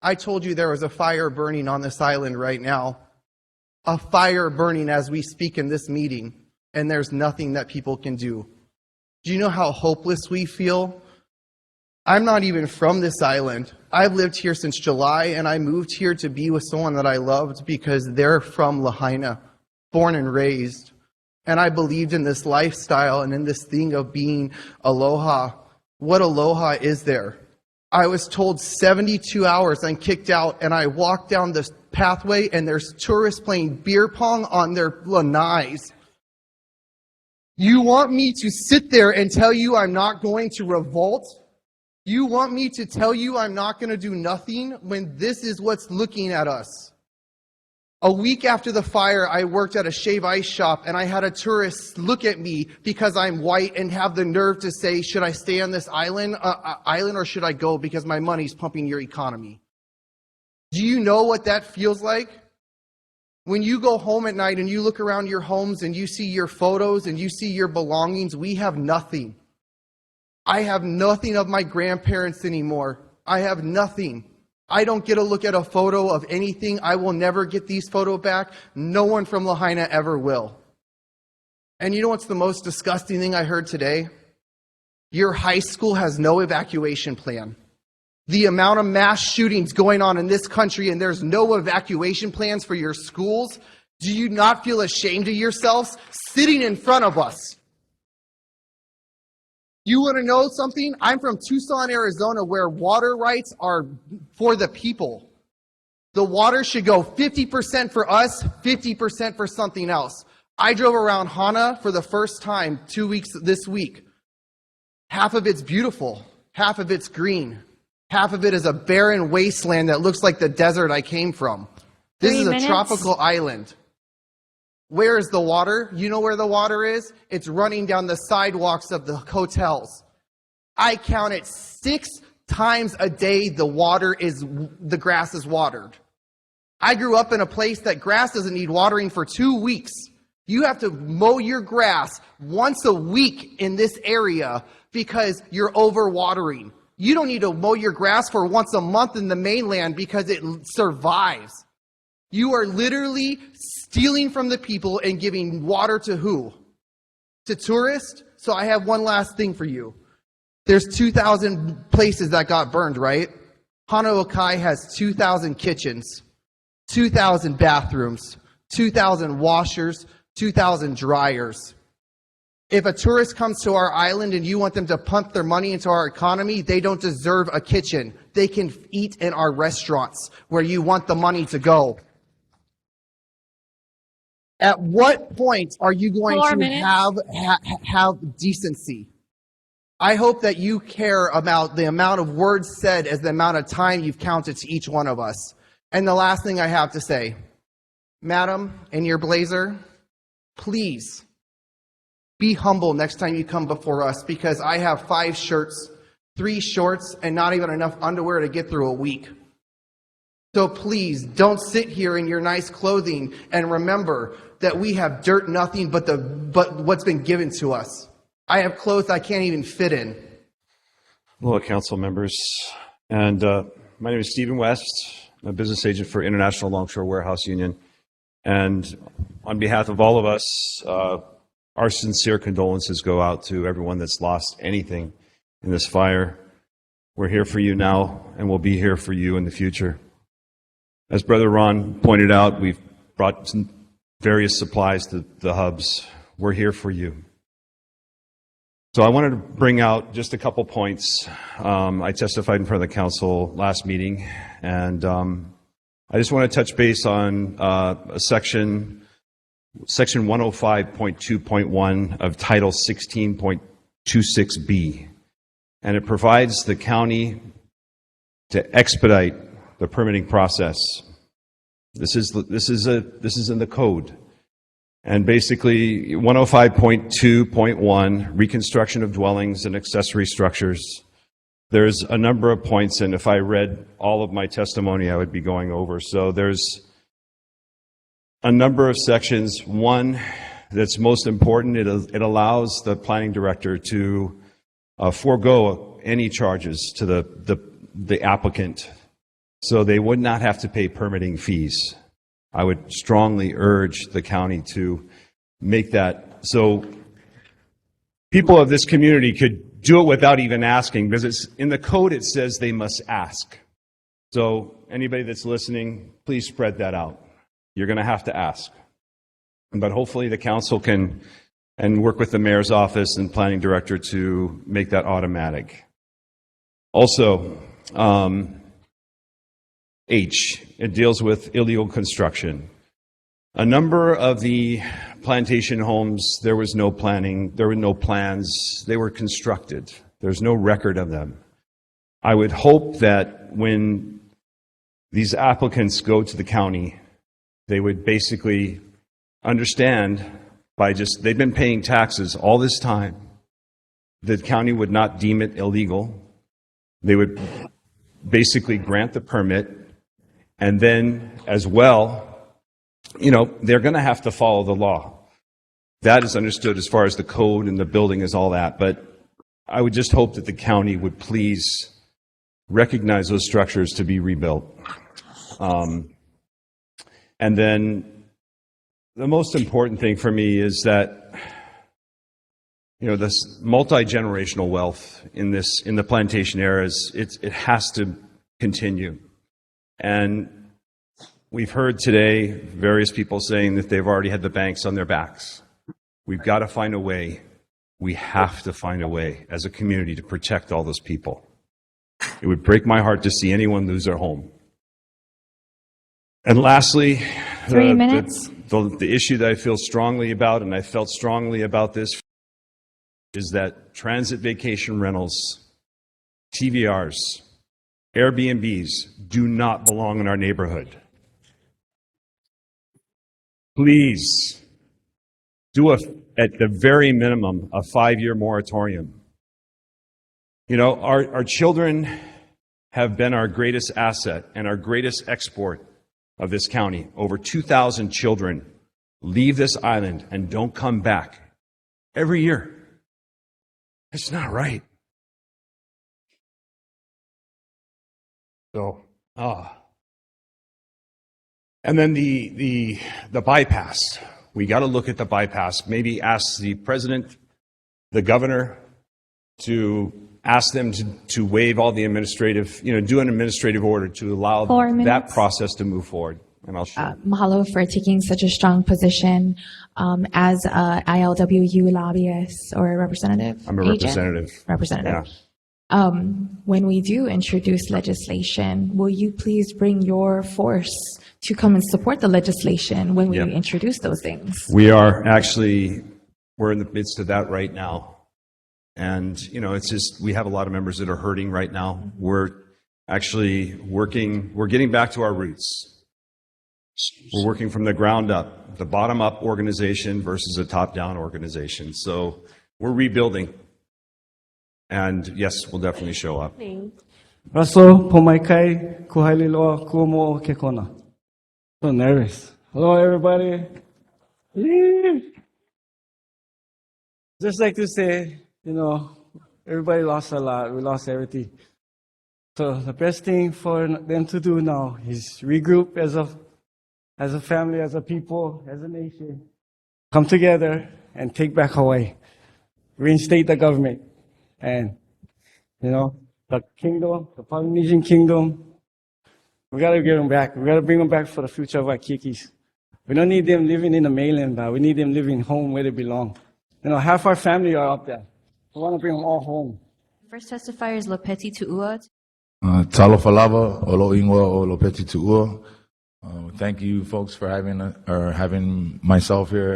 I told you there was a fire burning on this island right now. A fire burning as we speak in this meeting, and there's nothing that people can do. Do you know how hopeless we feel? I'm not even from this island. I've lived here since July, and I moved here to be with someone that I loved because they're from Lahaina, born and raised. And I believed in this lifestyle and in this thing of being aloha. What aloha is there? I was told 72 hours I'm kicked out, and I walked down this pathway and there's tourists playing beer pong on their lanais. You want me to sit there and tell you I'm not going to revolt? You want me to tell you I'm not going to do nothing when this is what's looking at us? A week after the fire, I worked at a shave ice shop, and I had a tourist look at me because I'm white and have the nerve to say, should I stay on this island or should I go because my money's pumping your economy? Do you know what that feels like? When you go home at night and you look around your homes and you see your photos and you see your belongings, we have nothing. I have nothing of my grandparents anymore. I have nothing. I don't get a look at a photo of anything. I will never get these photos back. No one from Lahaina ever will. And you know what's the most disgusting thing I heard today? Your high school has no evacuation plan. The amount of mass shootings going on in this country and there's no evacuation plans for your schools. Do you not feel ashamed of yourselves sitting in front of us? You want to know something? I'm from Tucson, Arizona, where water rights are for the people. The water should go 50% for us, 50% for something else. I drove around Hana for the first time 2 weeks this week. Half of it's beautiful, half of it's green. Half of it is a barren wasteland that looks like the desert I came from. This is a tropical island. Where is the water? You know where the water is? It's running down the sidewalks of the hotels. I counted 6 times a day the grass is watered. I grew up in a place that grass doesn't need watering for 2 weeks. You have to mow your grass once a week in this area because you're overwatering. You don't need to mow your grass for once a month in the mainland because it survives. You are literally stealing from the people and giving water to who? To tourists? So I have one last thing for you. There's 2,000 places that got burned, right? Hanaokai has 2,000 kitchens, 2,000 bathrooms, 2,000 washers, 2,000 dryers. If a tourist comes to our island and you want them to pump their money into our economy, they don't deserve a kitchen. They can eat in our restaurants where you want the money to go. At what point are you going to have decency? I hope that you care about the amount of words said as the amount of time you've counted to each one of us. And the last thing I have to say, Madam, in your blazer, please be humble next time you come before us, because I have 5 shirts, 3 shorts, and not even enough underwear to get through a week. So please don't sit here in your nice clothing, and remember that we have dirt nothing but what's been given to us. I have clothes I can't even fit in. Hello, council members. And my name is Stephen West. I'm a business agent for International Longshore Warehouse Union. And on behalf of all of us, our sincere condolences go out to everyone that's lost anything in this fire. We're here for you now, and we'll be here for you in the future. As Brother Ron pointed out, we've brought some various supplies to the hubs. We're here for you. So I wanted to bring out just a couple points. I testified in front of the council last meeting, and I just want to touch base on section 105.2.1 of Title 16.26B, and it provides the county to expedite the permitting process. This is in the code. And basically, 105.2.1, reconstruction of dwellings and accessory structures. There's a number of points, and if I read all of my testimony, I would be going over. So there's a number of sections. One that's most important, it allows the planning director to forego any charges to the applicant, so they would not have to pay permitting fees. I would strongly urge the county to make that so people of this community could do it without even asking, because it's in the code it says they must ask. So anybody that's listening, please spread that out. You're going to have to ask. But hopefully the council can and work with the mayor's office and planning director to make that automatic. Also, H, it deals with illegal construction. A number of the plantation homes, there was no planning, there were no plans, they were constructed. There's no record of them. I would hope that when these applicants go to the county, they would basically understand they've been paying taxes all this time. The county would not deem it illegal. They would basically grant the permit. And then, as well, they're going to have to follow the law. That is understood as far as the code and the building is all that. But I would just hope that the county would please recognize those structures to be rebuilt. And then the most important thing for me is that, this multi-generational wealth in the plantation eras, it has to continue. And we've heard today various people saying that they've already had the banks on their backs. We've got to find a way. We have to find a way as a community to protect all those people. It would break my heart to see anyone lose their home. And lastly, 3 minutes. The issue that I feel strongly about, and I felt strongly about this, is that transit vacation rentals, TVRs, Airbnbs do not belong in our neighborhood. Please do at the very minimum, a 5-year moratorium. Our children have been our greatest asset and our greatest export of this county. Over 2,000 children leave this island and don't come back every year. It's not right. So, and then the bypass. We got to look at the bypass. Maybe ask the president, the governor, to ask them to waive all the administrative, do an administrative order to allow 4 that minutes. process to move forward. And I'll share. Mahalo for taking such a strong position as a ILWU lobbyist or representative. I'm a agent? representative. Representative. Yeah. When we do introduce legislation, will you please bring your force to come and support the legislation when we Yep. introduce those things? We're in the midst of that right now. And, it's just, we have a lot of members that are hurting right now. We're actually we're getting back to our roots. We're working from the ground up, the bottom-up organization versus a top-down organization. So we're rebuilding. And yes, we'll definitely show up. Reso, pomaikai, kuhaliloa, kumo kekona. So nervous. Hello, everybody. Just like to say, everybody lost a lot. We lost everything. So the best thing for them to do now is regroup as a family, as a people, as a nation. Come together and take back Hawaii. Reinstate the government. And, the kingdom, the Polynesian kingdom, we got to get them back. We got to bring them back for the future of our kikis. We don't need them living in the mainland, but we need them living home where they belong. Half our family are up there. We want to bring them all home. First testifier is Lopeti Tu'ua. Talo falava, olo ingwa, o Lopeti Tu'ua. Thank you, folks, for having myself here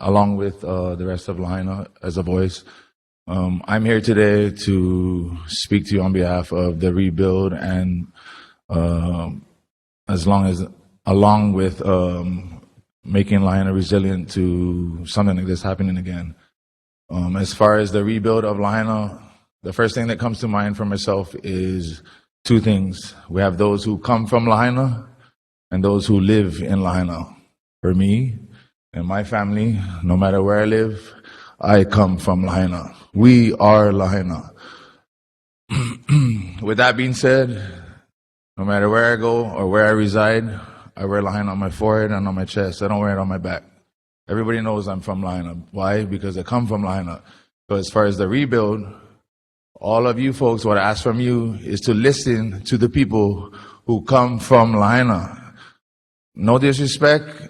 along with the rest of Lahaina as a voice. I'm here today to speak to you on behalf of the rebuild and along with making Lahaina resilient to something like this happening again. As far as the rebuild of Lahaina, the first thing that comes to mind for myself is two things. We have those who come from Lahaina and those who live in Lahaina. For me and my family, no matter where I live, I come from Lahaina. We are Lahaina. With that being said, no matter where I go or where I reside, I wear Lahaina on my forehead and on my chest. I don't wear it on my back. Everybody knows I'm from Lahaina. Why? Because I come from Lahaina. So as far as the rebuild, all of you folks, what I ask from you is to listen to the people who come from Lahaina. No disrespect.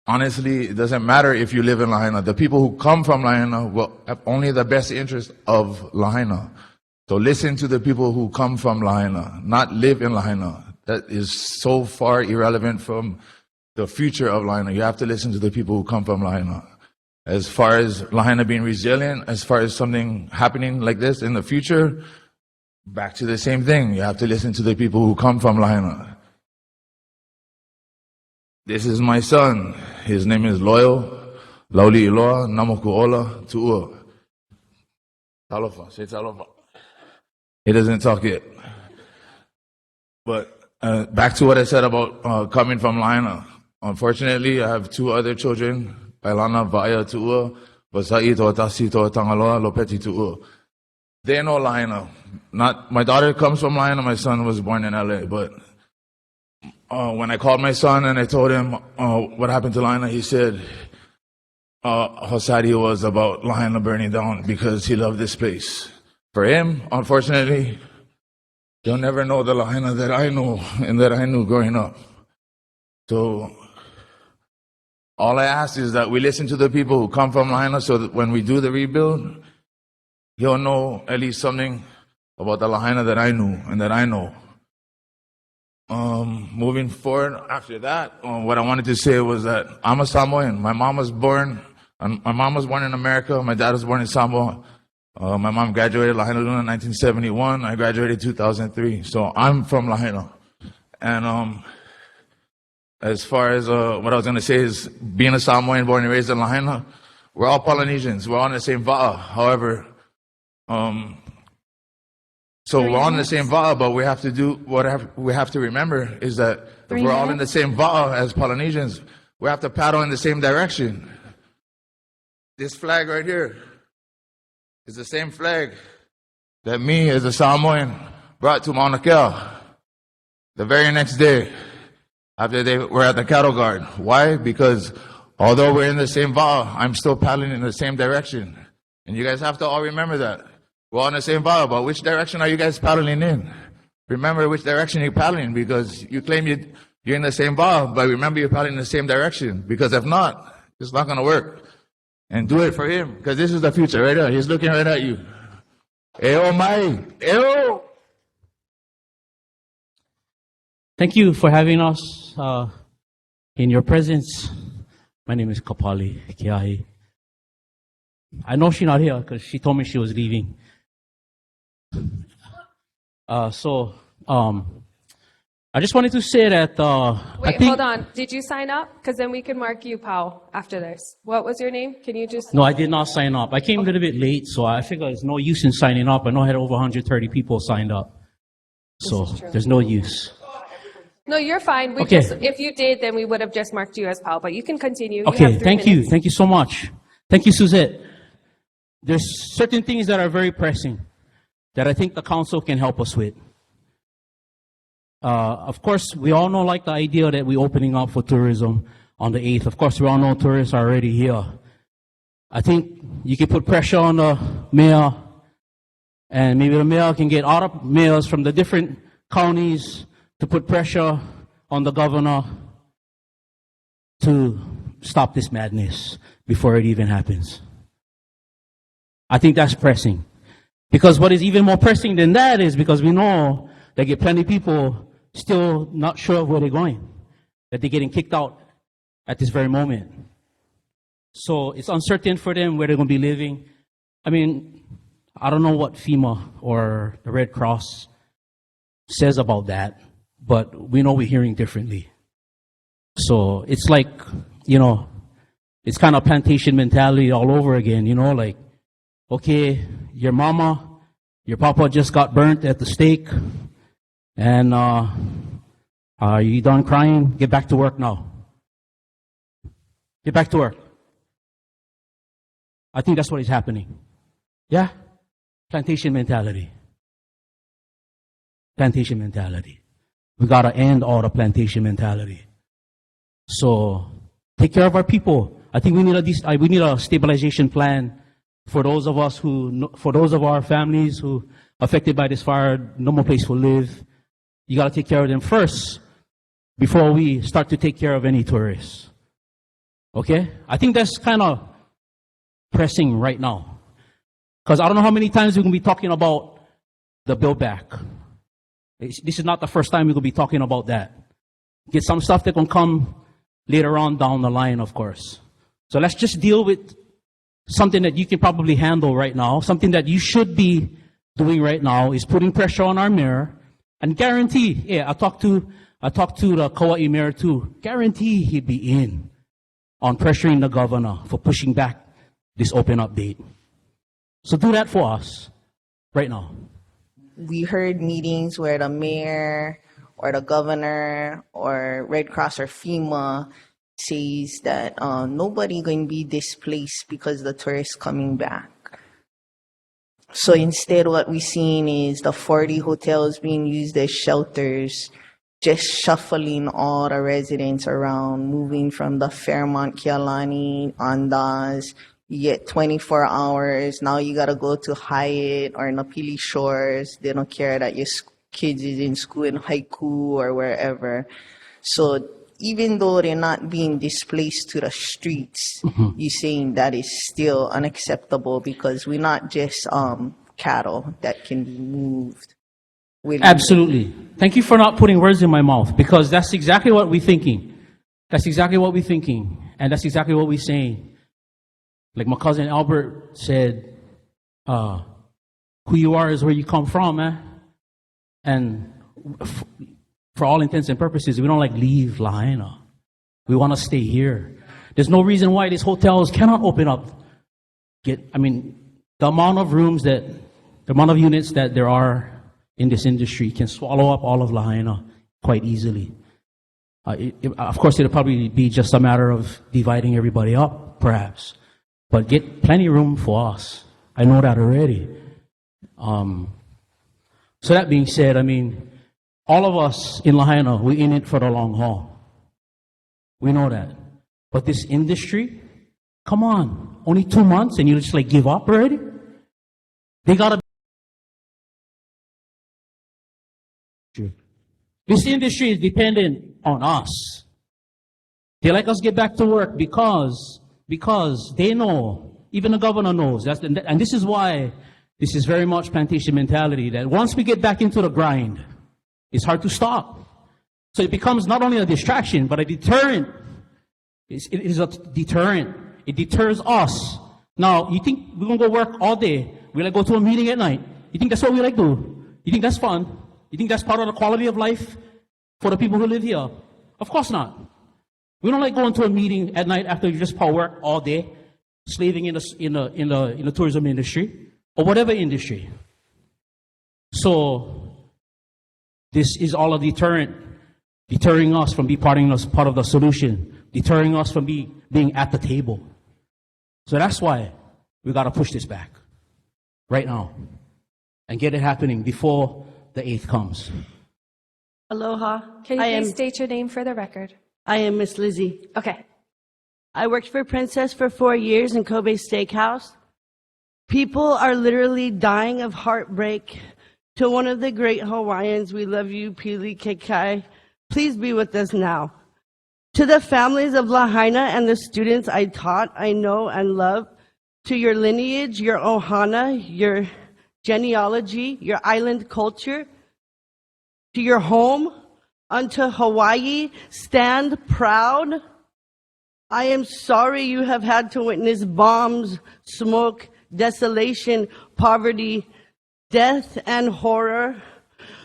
Honestly, it doesn't matter if you live in Lahaina. The people who come from Lahaina will have only the best interest of Lahaina. So listen to the people who come from Lahaina, not live in Lahaina. That is so far irrelevant from the future of Lahaina. You have to listen to the people who come from Lahaina. As far as Lahaina being resilient, as far as something happening like this in the future, back to the same thing. You have to listen to the people who come from Lahaina. This is my son. His name is Loyal. Lauli Iloa, Namoku Ola, Tu'ua. Talofa, say Talofa. He doesn't talk yet. But back to what I said about coming from Lahaina. Unfortunately, I have two other children. Pailana Vaya Tu'ua, Vasai Toatasi Toatangaloa, Lopeti Tu'ua. They know Lahaina. My daughter comes from Lahaina, my son was born in LA, but when I called my son and I told him what happened to Lahaina, he said how sad he was about Lahaina burning down because he loved this place. For him, unfortunately, you'll never know the Lahaina that I know and that I knew growing up. So all I ask is that we listen to the people who come from Lahaina so that when we do the rebuild, he'll know at least something about the Lahaina that I knew and that I know. Moving forward after that, what I wanted to say was that I'm a Samoan. My mom was born in America. My dad was born in Samoa. My mom graduated Lahaina Luna in 1971. I graduated 2003. So I'm from Lahaina. And as far as what I was going to say is being a Samoan born and raised in Lahaina, we're all Polynesians. We're all in the same va'a. However, so we're all in the same va'a, but we have to do we have to remember is that if we're all in the same va'a as Polynesians, we have to paddle in the same direction. This flag right here is the same flag that me as a Samoan brought to Mauna Kea the very next day after they were at the cattle guard. Why? Because although we're in the same va'a, I'm still paddling in the same direction. And you guys have to all remember that. We're on the same boat, but which direction are you guys paddling in? Remember which direction you're paddling, because you claim you're in the same boat, but remember you're paddling in the same direction, because if not, it's not going to work. And do it for him, because this is the future right there. He's looking right at you. Eo mai. Eo. Thank you for having us in your presence. My name is Kapali Kiahi. I know she's not here because she told me she was leaving. I just wanted to say that Wait, hold on. Did you sign up? Because then we can mark you, Pao, after this. What was your name? Can you just... No, I did not sign up. I came a little bit late, so I figured there's no use in signing up. I know I had over 130 people signed up. So there's no use. No, you're fine. Okay. If you did, then we would have just marked you as Pao, but you can continue. You Okay, have 3 thank you. minutes. Thank you so much. Thank you, Suzette. There's certain things that are very pressing that I think the council can help us with. Of course, we all know like the idea that we're opening up for tourism on the 8th. Of course, we all know tourists are already here. I think you can put pressure on the mayor, and maybe the mayor can get other mayors from the different counties to put pressure on the governor to stop this madness before it even happens. I think that's pressing. Because what is even more pressing than that is because we know that get plenty of people still not sure of where they're going, that they're getting kicked out at this very moment. So it's uncertain for them where they're going to be living. I mean, I don't know what FEMA or the Red Cross says about that, but we know we're hearing differently. So it's like, you know, it's kind of plantation mentality all over again, you know, like, okay, your mama, your papa just got burnt at the stake, and are you done crying? Get back to work now. Get back to work. I think that's what is happening. Yeah? Plantation mentality. Plantation mentality. We got to end all the plantation mentality. So take care of our people. I think we need a stabilization plan for those of us for those of our families who affected by this fire, no more place to live. You got to take care of them first before we start to take care of any tourists. Okay? I think that's kind of pressing right now. Because I don't know how many times we're going to be talking about the build back. This is not the first time we're going to be talking about that. Get some stuff that can come later on down the line, of course. So let's just deal with something that you can probably handle right now. Something that you should be doing right now is putting pressure on our mayor and guarantee, yeah, I talked to the Kauai mayor too, guarantee he'd be in on pressuring the governor for pushing back this open up date. So do that for us right now. We heard meetings where the mayor or the governor or Red Cross or FEMA says that nobody going to be displaced because the tourists coming back. So instead what we're seeing is the 40 hotels being used as shelters, just shuffling all the residents around, moving from the Fairmont, Kialani, Andaz. You get 24 hours. Now you got to go to Hyatt or Napili Shores. They don't care that your kids is in school in Haiku or wherever. So even though they're not being displaced to the streets, you're saying that is still unacceptable because we're not just cattle that can be moved. Absolutely. Thank you for not putting words in my mouth, because that's exactly what we're thinking. That's exactly what we're thinking. And that's exactly what we're saying. Like my cousin Albert said, who you are is where you come from, man. And for all intents and purposes, we don't like leave Lahaina. We want to stay here. There's no reason why these hotels cannot open up. The amount of units that there are in this industry can swallow up all of Lahaina quite easily. Of course, it'll probably be just a matter of dividing everybody up, perhaps. But get plenty of room for us. I know that already. So that being said, I mean, all of us in Lahaina, we're in it for the long haul. We know that. But this industry, come on, only 2 months and you just like give up already? They gotta This industry is dependent on us. They like us get back to work because they know, even the governor knows, and this is why this is very much plantation mentality, that once we get back into the grind, it's hard to stop. So it becomes not only a distraction, but a deterrent. It is a deterrent. It deters us. Now, you think we're going to go work all day? We like go to a meeting at night. You think that's what we like do? You think that's fun? You think that's part of the quality of life for the people who live here? Of course not. We don't like going to a meeting at night after you just work all day, slaving in the tourism industry or whatever industry. So this is all a deterrent, deterring us from being part of the solution, deterring us from being at the table. So that's why we got to push this back right now and get it happening before the 8th comes. Aloha. Can you please state your name for the record? I am Miss Lizzie. Okay. I worked for Princess for 4 years in Kobe Steakhouse. People are literally dying of heartbreak. To one of the great Hawaiians, we love you, Pili Kekai. Please be with us now. To the families of Lahaina and the students I taught, I know and love, to your lineage, your ohana, your genealogy, your island culture, to your home, unto Hawaii, stand proud. I am sorry you have had to witness bombs, smoke, desolation, poverty, death, and horror.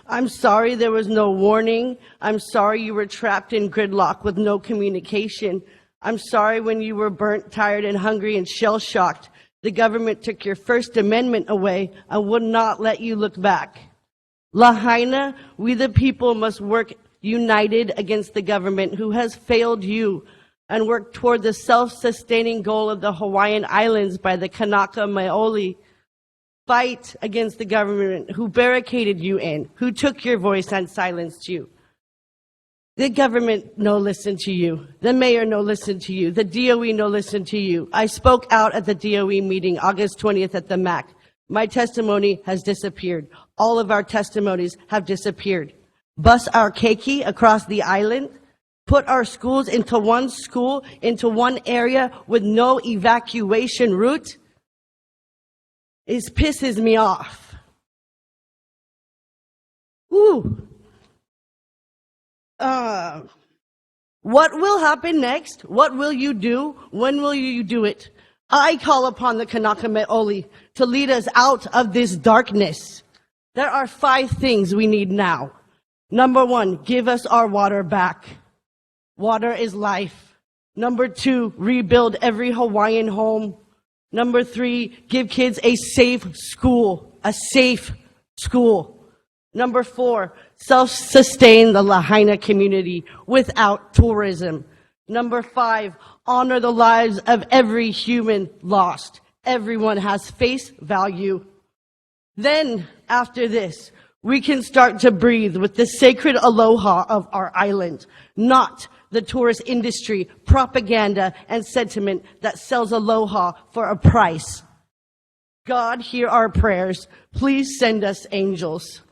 I'm sorry there was no warning. I'm sorry you were trapped in gridlock with no communication. I'm sorry when you were burnt, tired, and hungry and shell-shocked. The government took your First Amendment away and would not let you look back. Lahaina, we the people must work united against the government who has failed you and work toward the self-sustaining goal of the Hawaiian Islands by the Kanaka Maoli. Fight against the government who barricaded you in, who took your voice and silenced you. The government no listen to you. The mayor no listen to you. The DOE no listen to you. I spoke out at the DOE meeting August 20th at the MAC. My testimony has disappeared. All of our testimonies have disappeared. Bus our keiki across the island. Put our schools into one school, into one area with no evacuation route. It pisses me off. Ooh. What will happen next? What will you do? When will you do it? I call upon the Kanaka Maoli to lead us out of this darkness. There are 5 things we need now. Number 1, give us our water back. Water is life. Number 2, rebuild every Hawaiian home. Number 3, give kids a safe school. A safe school. Number 4, self-sustain the Lahaina community without tourism. Number 5, honor the lives of every human lost. Everyone has face value. Then, after this, we can start to breathe with the sacred aloha of our island, not the tourist industry, propaganda, and sentiment that sells aloha for a price. God, hear our prayers. Please send us angels.